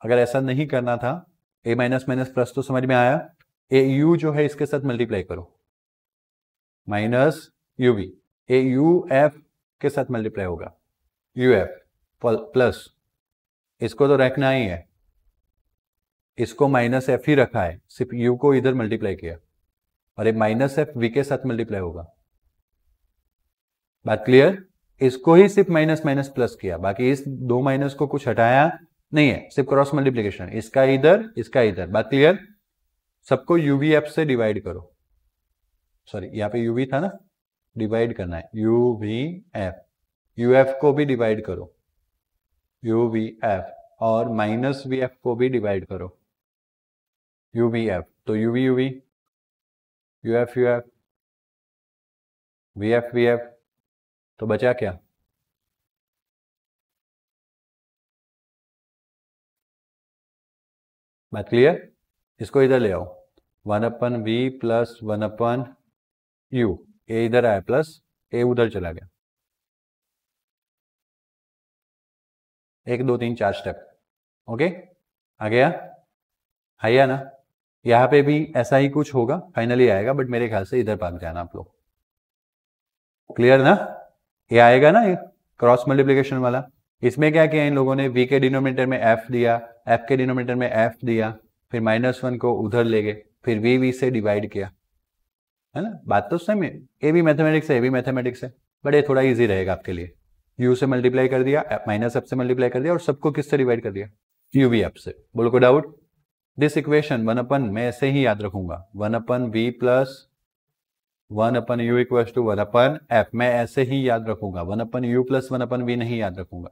अगर ऐसा नहीं करना था, ए माइनस माइनस प्लस तो समझ में आया, ए यू जो है इसके साथ मल्टीप्लाई करो, minus U V, A U F के साथ मल्टीप्लाई होगा, यू एफ प्लस, इसको तो रखना ही है, इसको माइनस एफ ही रखा है, सिर्फ यू को इधर मल्टीप्लाई किया, और एक माइनस एफ वी के साथ मल्टीप्लाई होगा, बात क्लियर। इसको ही सिर्फ माइनस माइनस प्लस किया, बाकी इस दो माइनस को कुछ हटाया नहीं है, सिर्फ क्रॉस मल्टीप्लिकेशन, इसका इधर इसका इधर, बात क्लियर। सबको यूवी एफ से डिवाइड करो, सॉरी यहाँ पे यूवी था ना, डिवाइड करना है, यूवी एफ, यू एफ को भी डिवाइड करो, यूवी एफ, और माइनस वी एफ को भी डिवाइड करो, यूवी एफ, तो UV UV, U F U F, V F V F, तो बचा क्या, बात क्लियर। इसको इधर ले आओ, 1/v प्लस 1/u, ए इधर आया प्लस ए उधर चला गया, 1 2 3 4 स्टेप, ओके आ गया, है या ना। यहाँ पे भी ऐसा ही कुछ होगा, फाइनली आएगा, बट मेरे ख्याल से इधर भाग जाना आप लोग, क्लियर ना। ये आएगा ना, ये क्रॉस मल्टीप्लिकेशन वाला, इसमें क्या किया इन लोगों ने, v के डिनोमिनेटर में f दिया, f के डिनोमिनेटर में f दिया, फिर -1 को उधर ले गए, फिर v से डिवाइड किया, है ना। बात तो सेम है, ये भी मैथमेटिक्स है, ये भी मैथमेटिक्स है, बट ये थोड़ा इजी रहेगा आपके लिए। u से मल्टीप्लाई कर दिया, माइनस f से मल्टीप्लाई कर दिया, और सबको किससे डिवाइड कर दिया, uv f से। बोलो को डाउट, दिस इक्वेशन 1/, मैं ऐसे ही याद रखूंगा, 1/v plus 1/u equals to 1/f, मैं ऐसे ही याद रखूंगा, 1/u प्लस 1/v नहीं याद रखूंगा,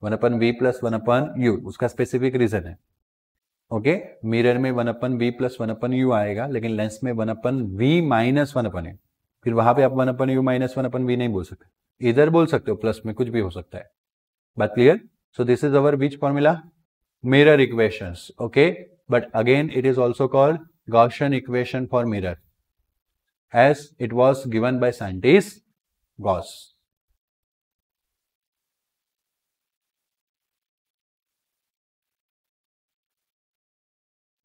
1/v प्लस 1/u, उसका स्पेसिफिक रीजन है, ओके। मिरर में 1/v प्लस 1/u आएगा, लेकिन लेंस में 1/v माइनस 1/u, फिर वहां पे आप 1/u माइनस 1/v नहीं बोल सकते, इधर बोल सकते हो, प्लस में कुछ भी हो सकता है। बात clear? So this is our which formula? Mirror equations, okay, but again it is also called Gaussian equation for mirror as it was given by scientist Gauss.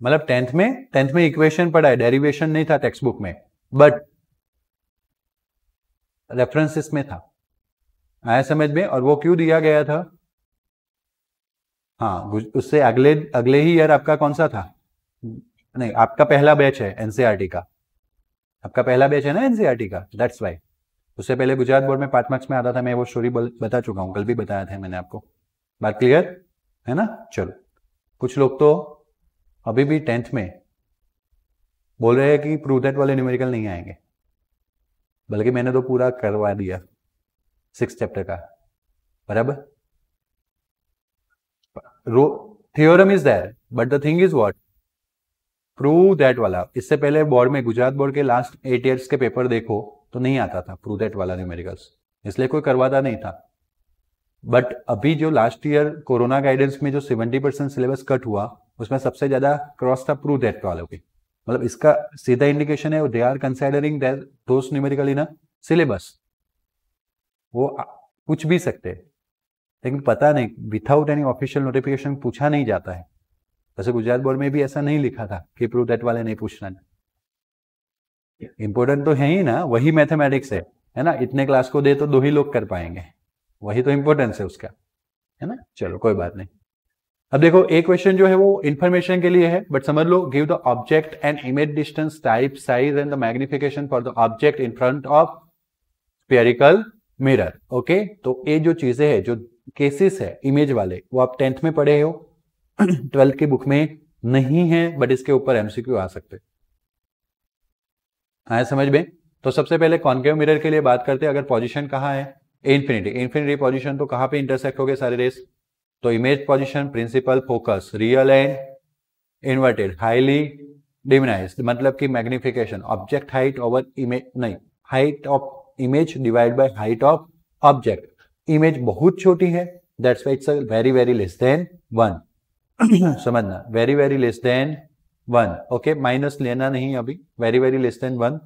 मतलब टेंथ में इक्वेशन पढ़ा है, डेरिवेशन नहीं था टेक्स्ट बुक में, but references में था। आया समझ में? और वो क्यों दिया गया था? हाँ, उससे अगले ही ईयर आपका कौन सा था? नहीं, आपका पहला बैच है एनसीईआरटी का, आपका पहला बैच है ना एनसीईआरटी का, दैट्स वाई। उससे पहले गुजरात बोर्ड में 5 मार्क्स में आता था, मैं वो स्टोरी बता चुका हूँ, कल भी बताया था मैंने आपको। बात क्लियर है ना? चलो, कुछ लोग तो अभी भी 10th में बोल रहे हैं कि प्रूव दैट वाले न्यूमेरिकल नहीं आएंगे, बल्कि मैंने तो पूरा करवा दिया 6th चैप्टर का, बराबर। Theorem is there, but the thing is what? Prove that वाला। इससे पहले बोर्ड में, गुजरात बोर्ड के लास्ट 8 ईयर्स के पेपर देखो तो नहीं आता था प्रूव दैट वाला न्यूमेरिकल्स, इसलिए कोई करवाता नहीं था। बट अभी जो लास्ट ईयर कोरोना गाइडेंस में जो 70% सिलेबस कट हुआ, उसमें सबसे ज्यादा क्रॉस था प्रूव दैट वालों की। मतलब इसका सीधा इंडिकेशन है they are considering those numerical in syllabus. वो पूछ भी सकते हैं, लेकिन पता नहीं, विदाउट एनी ऑफिशियल नोटिफिकेशन पूछा नहीं जाता है। वैसे गुजरात बोर्ड में भी ऐसा नहीं लिखा था कि प्रूव दैट वाले नहीं पूछना। इंपॉर्टेंट तो है ही ना, वही मैथमेटिक्स है ना, इतने क्लास को दे तो 2 ही लोग कर पाएंगे, वही तो इंपॉर्टेंस है उसका, है ना। चलो कोई बात नहीं। अब देखो, एक क्वेश्चन जो है वो इंफॉर्मेशन के लिए है, बट समझ लो, give the object and image distance, type, size and the magnification for the object in front of spherical mirror. Okay, तो ये जो चीजें है, जो केसेस है इमेज वाले, वो आप 10th में पढ़े हो, 12th की बुक में नहीं है, बट इसके ऊपर एमसीक्यू आ सकते। आया समझ में? तो सबसे पहले कॉन्केव मिरर के लिए बात करते हैं। अगर पोजीशन कहाँ है? इन्फिनिटी पोजीशन, तो कहाँ पे इंटरसेक्ट हो गए सारे रेस? तो image position, principal, focus, real and inverted, highly diminished, मतलब कि magnification, object height over image, नहीं, height of image divide by height of object. Image बहुत छोटी है, that's why it's very very less than 1। समझना, very very less than 1, okay, minus लेना नहीं अभी, वेरी वेरी लेस देन 1।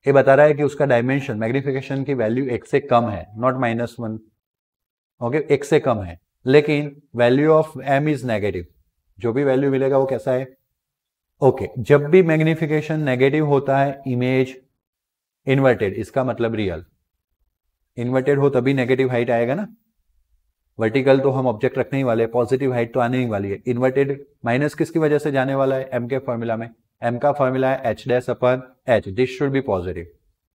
ये बता रहा है कि उसका डायमेंशन, मैग्निफिकेशन की वैल्यू 1 से कम है, नॉट -1, ओके, 1 से कम है। लेकिन value of m is negative, जो भी वैल्यू मिलेगा वो कैसा है? ओके, जब भी मैग्निफिकेशन नेगेटिव होता है, इमेज इन्वर्टेड, इसका मतलब रियल। इन्वर्टेड हो तभी नेगेटिव हाइट आएगा ना, वर्टिकल तो हम ऑब्जेक्ट रखने ही वाले, पॉजिटिव हाइट तो आने ही वाली है। इन्वर्टेड माइनस किसकी वजह से जाने वाला है? m के फॉर्मूला में, m का फॉर्मूला है h'/h, this should be positive,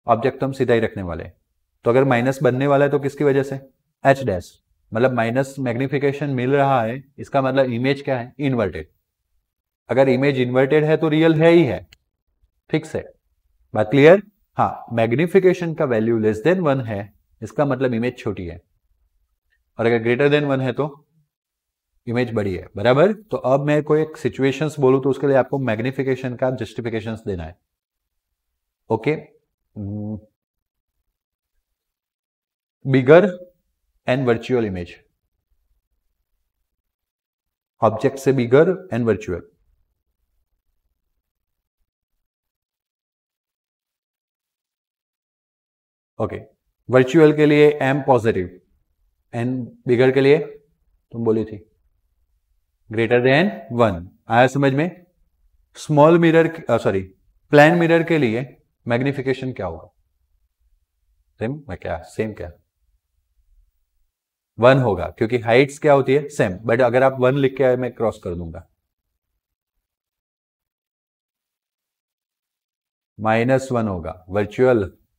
object तो हम सीधा ही रखने वाले हैं। तो अगर माइनस बनने वाला है तो किसकी वजह से? h', मतलब माइनस मैग्निफिकेशन मिल रहा है, इसका मतलब इमेज क्या है? इन्वर्टेड। अगर इमेज इन्वर्टेड है तो रियल है ही है, फिक्स है। बात क्लियर? हाँ, मैग्निफिकेशन का वैल्यू लेस देन 1 है, इसका मतलब इमेज छोटी है, और अगर ग्रेटर देन 1 है तो इमेज बड़ी है, बराबर। तो अब मैं कोई एक सिचुएशंस बोलूं तो उसके लिए आपको मैग्निफिकेशन का जस्टिफिकेशंस देना है। Okay, bigger and virtual image, object से bigger and virtual. Okay, virtual के लिए m पॉजिटिव, एंड बिगर के लिए तुम बोली थी ग्रेटर देन 1। आया समझ में? Small mirror, sorry, plane mirror के लिए मैग्निफिकेशन क्या होगा? सेम क्या 1 होगा, क्योंकि हाइट्स क्या होती है? सेम। बट अगर आप 1 लिख के आए, मैं क्रॉस कर दूंगा, -1 होगा।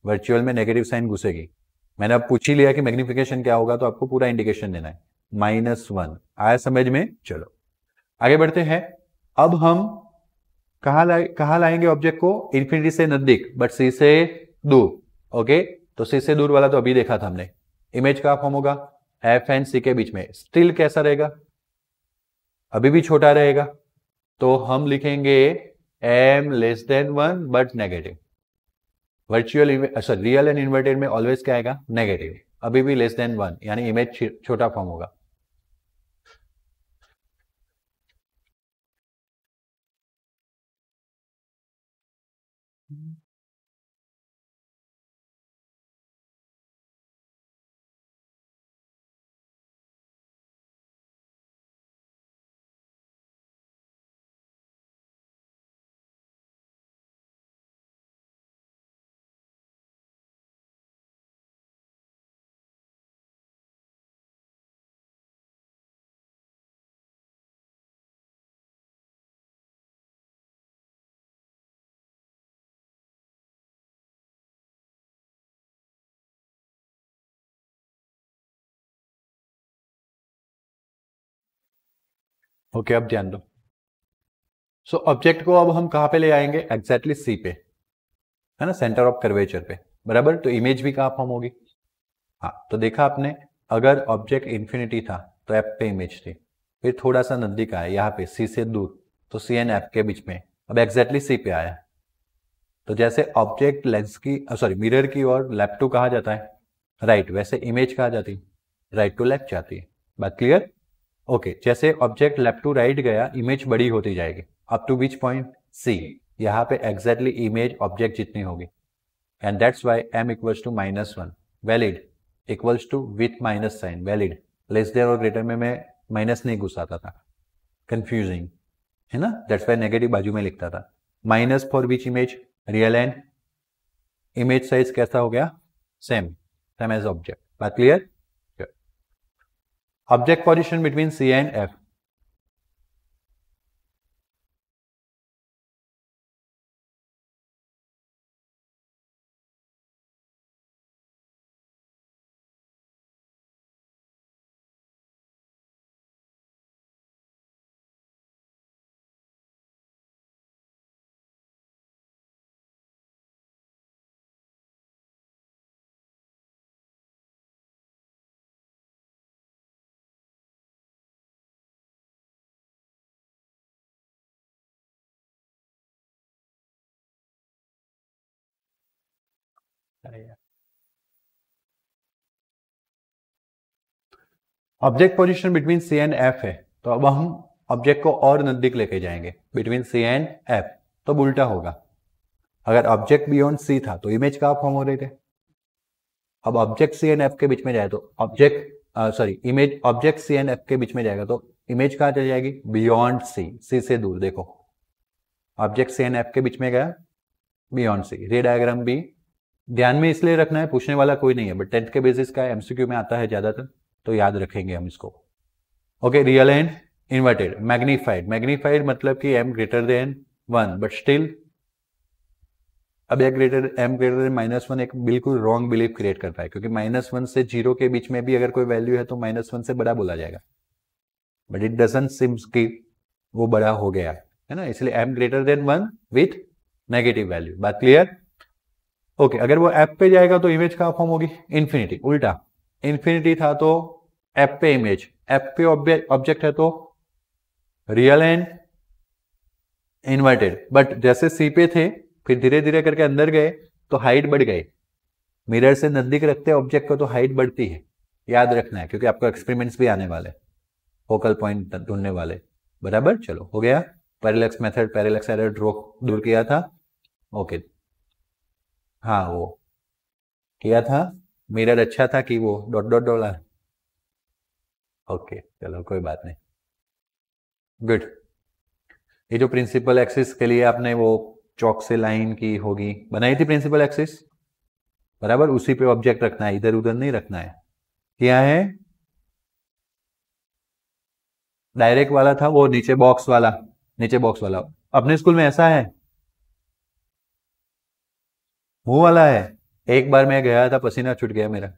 वर्चुअल में नेगेटिव साइन घुसेगी। मैंने अब पूछ ही लिया कि मैग्निफिकेशन क्या होगा, तो आपको पूरा इंडिकेशन देना है, -1। आया समझ में? चलो आगे बढ़ते हैं। अब हम कहा लाएंगे ऑब्जेक्ट को? इन्फिनिटी से नजदीक बट सी से दूर। ओके, तो सी से दूर वाला तो अभी देखा था हमने। इमेज का फॉर्म होगा एफ एंड सी के बीच में, स्टिल कैसा रहेगा? अभी भी छोटा रहेगा, तो हम लिखेंगे m less than 1 but negative. Virtual sorry real and inverted में ऑलवेज क्या आएगा, नेगेटिव, अभी भी लेस देन 1, यानी इमेज छोटा फॉर्म होगा। ओके, अब ध्यान दो। सो ऑब्जेक्ट को अब हम कहाँ पे ले आएंगे, एग्जैक्टली सी पे, है ना, सेंटर ऑफ कर्वेचर पे, बराबर। तो इमेज भी कहाँ फॉर्म होगी, हाँ, तो देखा आपने, अगर ऑब्जेक्ट इन्फिनिटी था तो एफ पे इमेज थी, फिर थोड़ा सा नजदीक आया यहाँ पे सी से दूर, तो सी एंड एफ के बीच में, अब एग्जैक्टली सी पे आया। तो जैसे ऑब्जेक्ट लेंस की सॉरी मिरर की ओर लेफ्ट टू कहा जाता है राइट, वैसे इमेज कहा जाती है राइट टू लेफ्ट जाती है। बात क्लियर? ओके, जैसे ऑब्जेक्ट लेफ्ट टू राइट गया, इमेज बड़ी होती जाएगी up to which point, C. यहाँ पे एग्जैक्टली इमेज ऑब्जेक्ट जितनी होगी, and that's why m equals to -1 valid, equals to with minus sign valid. Less than और ग्रेटर में मैं माइनस नहीं घुसाता था, कंफ्यूजिंग है ना, दैट्स वाई नेगेटिव बाजू में लिखता था। Minus for which image, real and image size कैसा हो गया, सेम सेम एज ऑब्जेक्ट। बात clear? Object position between C and F, object position between C and F है, तो अब हम ऑब्जेक्ट को और नजदीक लेके जाएंगे बिटवीन सी एंड एफ, तो उल्टा होगा। अगर ऑब्जेक्ट बियॉन्ड सी था तो इमेज कहाँ फॉर्म हो रहे थे, अब ऑब्जेक्ट सी एंड एफ के बीच में जाए तो image object C and F के बीच में जाएगा तो इमेज कहाँ चली जाएगी, बियॉन्ड सी, सी से दूर। देखो ऑब्जेक्ट सी एंड एफ के बीच में गया, बियॉन्ड सी। रे डायग्राम भी ध्यान में इसलिए रखना है, पूछने वाला कोई नहीं है, बट 10th के बेसिस का एमसीक्यू में आता है ज्यादातर, तो याद रखेंगे हम इसको। Okay, real and inverted, magnified, magnified मतलब कि m greater than 1, but still अब m ग्रेटर देन -1 एक बिल्कुल रॉन्ग बिलीफ क्रिएट करता है, क्योंकि -1 से 0 के बीच में भी अगर कोई वैल्यू है तो -1 से बड़ा बोला जाएगा, बट इट डजंट सीम्स कि वो बड़ा हो गया है ना, इसलिए m greater than 1 with negative value. बात क्लियर? ओके, अगर वो एफ पे जाएगा तो इमेज कहाँ फॉर्म होगी, इन्फिनिटी। उल्टा, इन्फिनिटी था तो एफ पे इमेज, एफ पे ऑब्जेक्ट है तो रियल एंड इन्वर्टेड, बट जैसे सी पे थे फिर धीरे धीरे करके अंदर गए तो हाइट बढ़ गई, मिरर से नजदीक रखते हैं ऑब्जेक्ट को तो हाइट बढ़ती है, याद रखना है, क्योंकि आपको एक्सपेरिमेंट्स भी आने वाले, फोकल पॉइंट ढूंढने वाले, बराबर। चलो हो गया, पैरेलैक्स मेथड, पैरेलैक्स एरर दूर किया था। ओके, हाँ वो किया था, मिरर अच्छा था कि वो डॉट डॉट डॉला, ओके चलो कोई बात नहीं, गुड। ये जो प्रिंसिपल एक्सिस के लिए आपने वो चौक से लाइन की होगी बनाई थी प्रिंसिपल एक्सिस, बराबर, उसी पे ऑब्जेक्ट रखना है, इधर उधर नहीं रखना है। क्या है, डायरेक्ट वाला था वो, नीचे बॉक्स वाला, नीचे बॉक्स वाला अपने स्कूल में ऐसा है, मुंह वाला है। एक बार मैं गया था, पसीना छूट गया मेरा,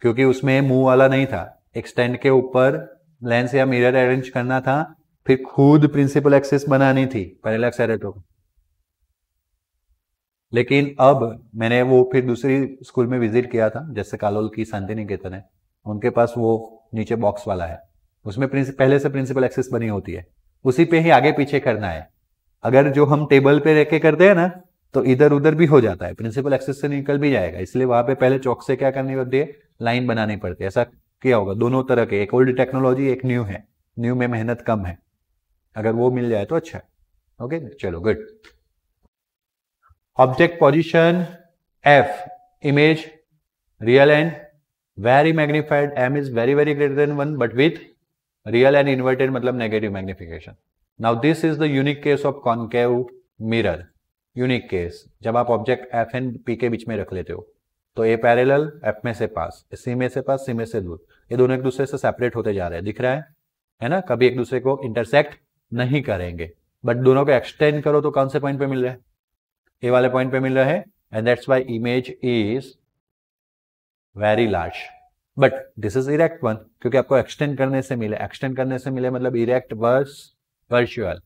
क्योंकि उसमें मुंह वाला नहीं था, एक स्टैंड के ऊपर लेंस या मिरर अरेंज करना था, फिर खुद प्रिंसिपल एक्सिस बनानी थी पैरेलैक्स एरर को। लेकिन अब मैंने वो फिर दूसरी स्कूल में विजिट किया था, जैसे कालोल की शांति निकेतन है, उनके पास वो नीचे बॉक्स वाला है, उसमें पहले से प्रिंसिपल एक्सिस बनी होती है, उसी पे ही आगे पीछे करना है। अगर जो हम टेबल पे रख के करते हैं ना, तो इधर उधर भी हो जाता है, प्रिंसिपल एक्सिस से निकल भी जाएगा, इसलिए वहां पे पहले चौक से क्या करनी पड़ती है, लाइन बनानी पड़ती है। ऐसा किया होगा दोनों तरह के, एक ओल्ड टेक्नोलॉजी एक न्यू है, न्यू में मेहनत कम है, अगर वो मिल जाए तो अच्छा है। ओके चलो good. Object position F, image real and very magnified, M is very very greater than 1 but with real and inverted मतलब negative magnification. Now this is the unique case of concave mirror. Unique case, जब आप object F and P के बीच में रख लेते हो तो ए पैरेलल, एफ में से पास, सी में से पास, सी में से दूर, ये दोनों एक दूसरे से सेपरेट होते जा रहे हैं, दिख रहा है ना, कभी एक दूसरे को इंटरसेक्ट नहीं करेंगे, बट दोनों को एक्सटेंड करो तो कौन से पॉइंट पे मिल रहा है, ए वाले पॉइंट पे मिल रहा है, and that's why image is very large, but this is erect one, क्योंकि आपको एक्सटेंड करने से मिले, एक्सटेंड करने से मिले मतलब erect versus virtual,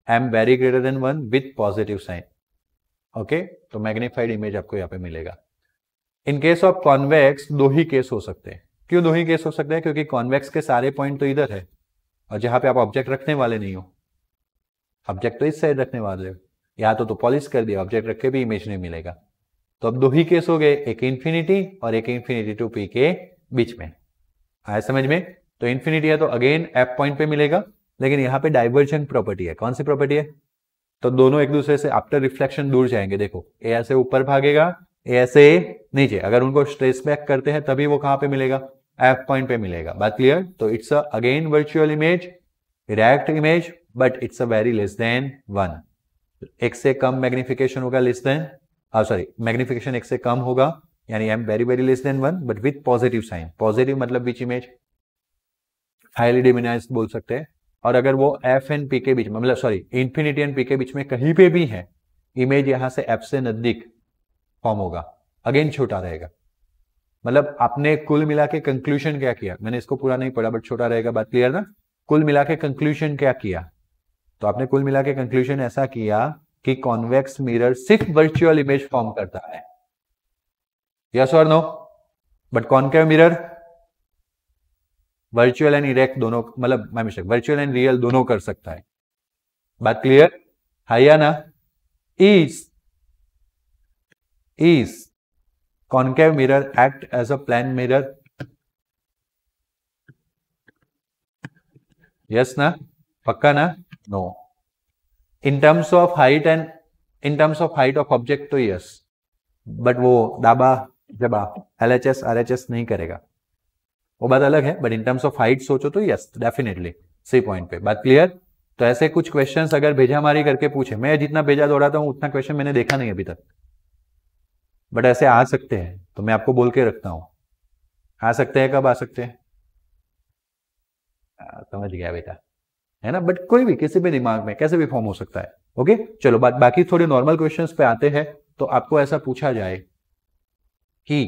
M very greater than 1 with positive sign. Okay, तो मैग्नीफाइड इमेज आपको यहाँ पे मिलेगा। इन केस ऑफ कॉन्वेक्स दो ही केस हो सकते हैं। क्यों दो ही केस हो सकते हैं? क्योंकि कॉन्वेक्स के सारे पॉइंट तो इधर है और जहां पे आप ऑब्जेक्ट रखने वाले नहीं हो, ऑब्जेक्ट तो इस साइड रखने वाले हो, या तो पॉलिश कर दिया, ऑब्जेक्ट रख के भी इमेज नहीं मिलेगा। तो अब दो ही केस हो गए, एक इन्फिनिटी और एक इन्फिनिटी टू पी के बीच में। आया समझ में? तो इन्फिनिटी है तो अगेन एफ पॉइंट पे मिलेगा, लेकिन यहाँ पे डाइवर्जेंट प्रॉपर्टी है। कौन सी प्रॉपर्टी है? तो दोनों एक दूसरे से आफ्टर रिफ्लेक्शन दूर जाएंगे। देखो, ए ऐसे ऊपर भागेगा, ए ऐसे नीचे, अगर उनको स्ट्रेस बैक करते हैं तभी वो कहां पे मिलेगा? एफ पॉइंट पे मिलेगा। बात क्लियर? तो it's again virtual image, erect image, but it's a very less than 1। एक से कम मैग्निफिकेशन होगा, लेस देन, सॉरी, मैग्निफिकेशन एक से कम होगा, यानी M very very less than 1 but with positive sign. Positive मतलब विच इमेज? हाईली डिमिनाइज्ड बोल सकते हैं। और अगर वो एफ एंड पी के बीच में, मतलब सॉरी इंफिनिटी एंड पी के बीच में कहीं पे भी है, इमेज यहां से एफ से नजदीक फॉर्म होगा, अगेन छोटा रहेगा। मतलब आपने कुल मिला के कंक्लूजन क्या किया? मैंने इसको पूरा नहीं पढ़ा बट छोटा रहेगा। बात क्लियर ना? कुल मिला के कंक्लूजन क्या किया? तो आपने कुल मिला के कंक्लूजन ऐसा किया कि कॉन्वेक्स मिरर सिर्फ वर्चुअल इमेज फॉर्म करता है, यस और no? But concave mirror virtual and erect दोनों, मतलब my mistake, virtual and real दोनों कर सकता है। बात क्लियर है या ना? is concave mirror act as a plane mirror? yes ना? पक्का ना? no. in terms of height and in terms of height of object तो yes, but वो डाबा जबा LHS RHS नहीं करेगा, वो बात अलग है। But in terms of height सोचो तो यस डेफिनेटली सी पॉइंट पे। बात क्लियर? तो ऐसे कुछ क्वेश्चंस अगर भेजामारी करके पूछे, मैं जितना भेजा दौड़ाता हूं उतना क्वेश्चन मैंने देखा नहीं अभी तक, बट ऐसे आ सकते हैं, तो मैं आपको बोल के रखता हूं। आ सकते हैं, कब आ सकते हैं? समझ गया बेटा, है ना? बट कोई भी किसी भी दिमाग में कैसे भी फॉर्म हो सकता है। ओके चलो, बाकी थोड़े नॉर्मल क्वेश्चंस पे आते हैं। तो आपको ऐसा पूछा जाए कि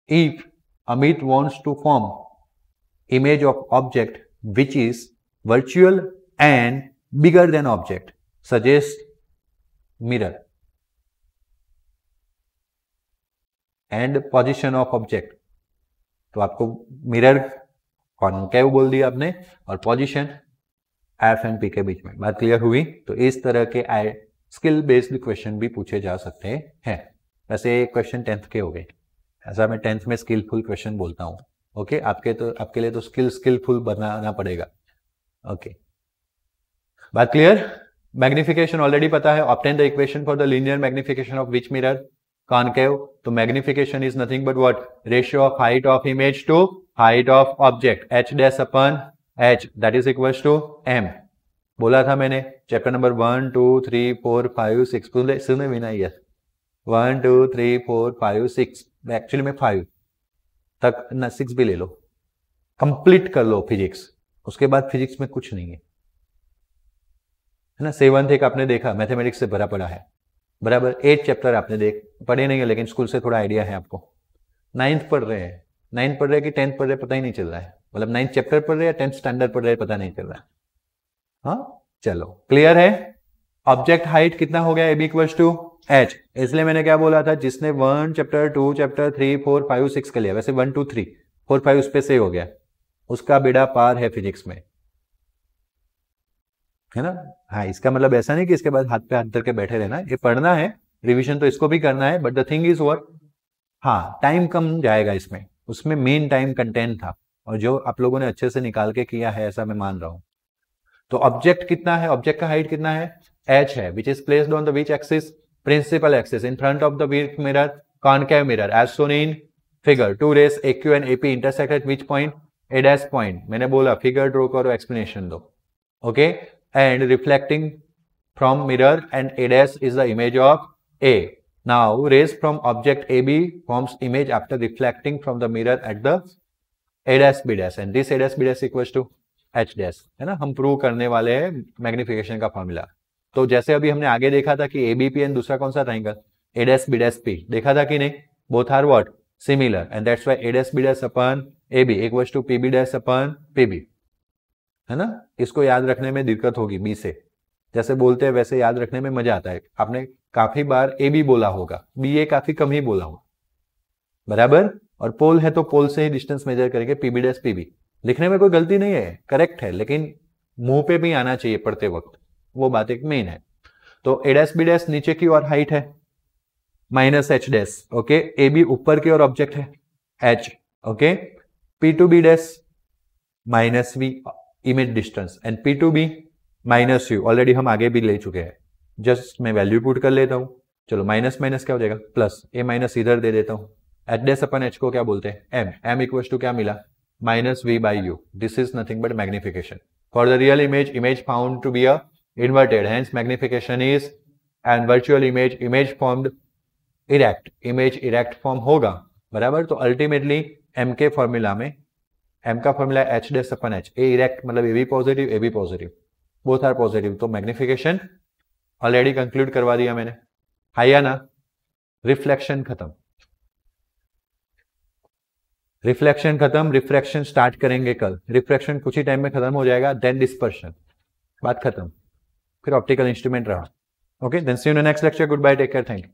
if Amit wants to form image of object which is virtual and bigger than object, suggest mirror and position of object। तो आपको मिरर कॉन्केव बोल दिया आपने और पोजीशन एफ एंड पी के बीच में। बात क्लियर हुई? तो इस तरह के स्किल बेस्ड क्वेश्चन भी पूछे जा सकते हैं। वैसे क्वेश्चन 10th के हो गए, ऐसा मैं 10th में स्किलफुल क्वेश्चन बोलता हूं। ओके, आपके लिए तो स्किलफुल बनाना पड़ेगा। ओके, बात क्लियर? मैग्निफिकेशन ऑलरेडी पता है। Obtain the equation for the linear magnification of which mirror? Concave. तो magnification is nothing but what? Ratio of height of image to height of object, h dash upon h, that is equals to m। बोला था मैंने chapter number 1 2 3 4 5 6 सुने भी ना? Yes, 1 2 3 4 5 6, actually में 5 तक ना, 6 भी ले लो, कंप्लीट कर लो फिजिक्स, उसके बाद फिजिक्स में कुछ नहीं है ना। 7th एक आपने देखा, मैथमेटिक्स से भरा पड़ा है, बराबर। 8 चैप्टर आपने पढ़े नहीं है, लेकिन स्कूल से थोड़ा आइडिया है आपको। 9th पढ़ रहे हैं, 9th पढ़ रहे हैं कि 10th पढ़ रहे हैं पता ही नहीं चल रहा है, मतलब 9th चैप्टर पढ़ रहे हैं 10th स्टैंडर्ड पढ़ रहे हैं पता नहीं चल रहा है। हाँ चलो, क्लियर है? ऑब्जेक्ट हाइट कितना हो गया? ab equals to h। इसलिए मैंने क्या बोला था, जिसने 1 चैप्टर 2 चैप्टर 3 4 5 6 कर लिया, वैसे 1 2 3 4 5 उस पे से हो गया, उसका बेड़ा पार है फिजिक्स में, है ना? हाँ, इसका मतलब ऐसा नहीं कि इसके बाद हाथ पे हाथ धर के बैठे रहना, ये पढ़ना है रिवीजन तो इसको भी करना है, but the thing is what, हाँ टाइम कम जाएगा इसमें, उसमें मेन टाइम कंटेंट था और जो आप लोगों ने अच्छे से निकाल के किया है ऐसा मैं मान रहा हूं। तो ऑब्जेक्ट कितना है, ऑब्जेक्ट का हाइट कितना है, h है, which is placed on the which axis, principal axis in front of the mirror, concave mirror as shown in figure. Two rays AQ and AP intersect at which point, A dash point. मैंने बोला figure draw करो, explanation दो, okay. And reflecting from mirror and A dash is the image of A. Now rays from object AB forms image after reflecting from the mirror at the A dash B dash and this A dash B dash equals to H dash, है ना। हम prove करने वाले हैं magnification का formula. तो जैसे अभी हमने आगे देखा था कि ABP एंड दूसरा कौन सा triangle, A dash B dash P, देखा था कि नहीं, both are what, similar and that's why A dash B dash upon AB equals to PB dash upon PB, है ना। इसको याद रखने में दिक्कत होगी, B से जैसे बोलते हैं वैसे याद रखने में मजा आता है। आपने काफी बार AB बोला होगा, BA काफी कम ही बोला होगा, बराबर। और पोल है तो पोल से ही डिस्टेंस मेजर करेंगे, PB डैश PB। लिखने में कोई गलती नहीं है, करेक्ट है, लेकिन मुंह पे भी आना चाहिए पढ़ते वक्त, वो बात एक मेन है। तो A डैश B डैश नीचे की ओर हाइट है minus H dash, okay. AB ऊपर की ओर ऑब्जेक्ट है H, okay. P2B dash minus V image distance and P2B minus U, already हम आगे भी ले चुके हैं, जस्ट मैं वैल्यू पुट कर लेता हूं। चलो माइनस माइनस क्या हो जाएगा, प्लस, A माइनस इधर दे देता हूं। H डैश अपन H को क्या बोलते हैं, M, M इक्वल्स टू क्या मिला, minus V by U। This is nothing but magnification for the real image, image found to be a inverted, hence magnification is, and virtual image, image formed erect, image erect form होगा, बराबर। तो ultimately M के formula में, M का formula H dash upon H, A erect मतलब AB positive, AB positive, both are positive, तो magnification already conclude करवा दिया मैंने, है या ना। रिफ्लेक्शन खत्म, रिफ्लेक्शन खत्म, रिफ्रैक्शन स्टार्ट करेंगे कल। रिफ्रैक्शन कुछ ही टाइम में खत्म हो जाएगा, देन डिस्पर्शन, बात खत्म, फिर ऑप्टिकल इंस्ट्रूमेंट रहा। Okay, then see you in the next lecture, goodbye, take care, thank you.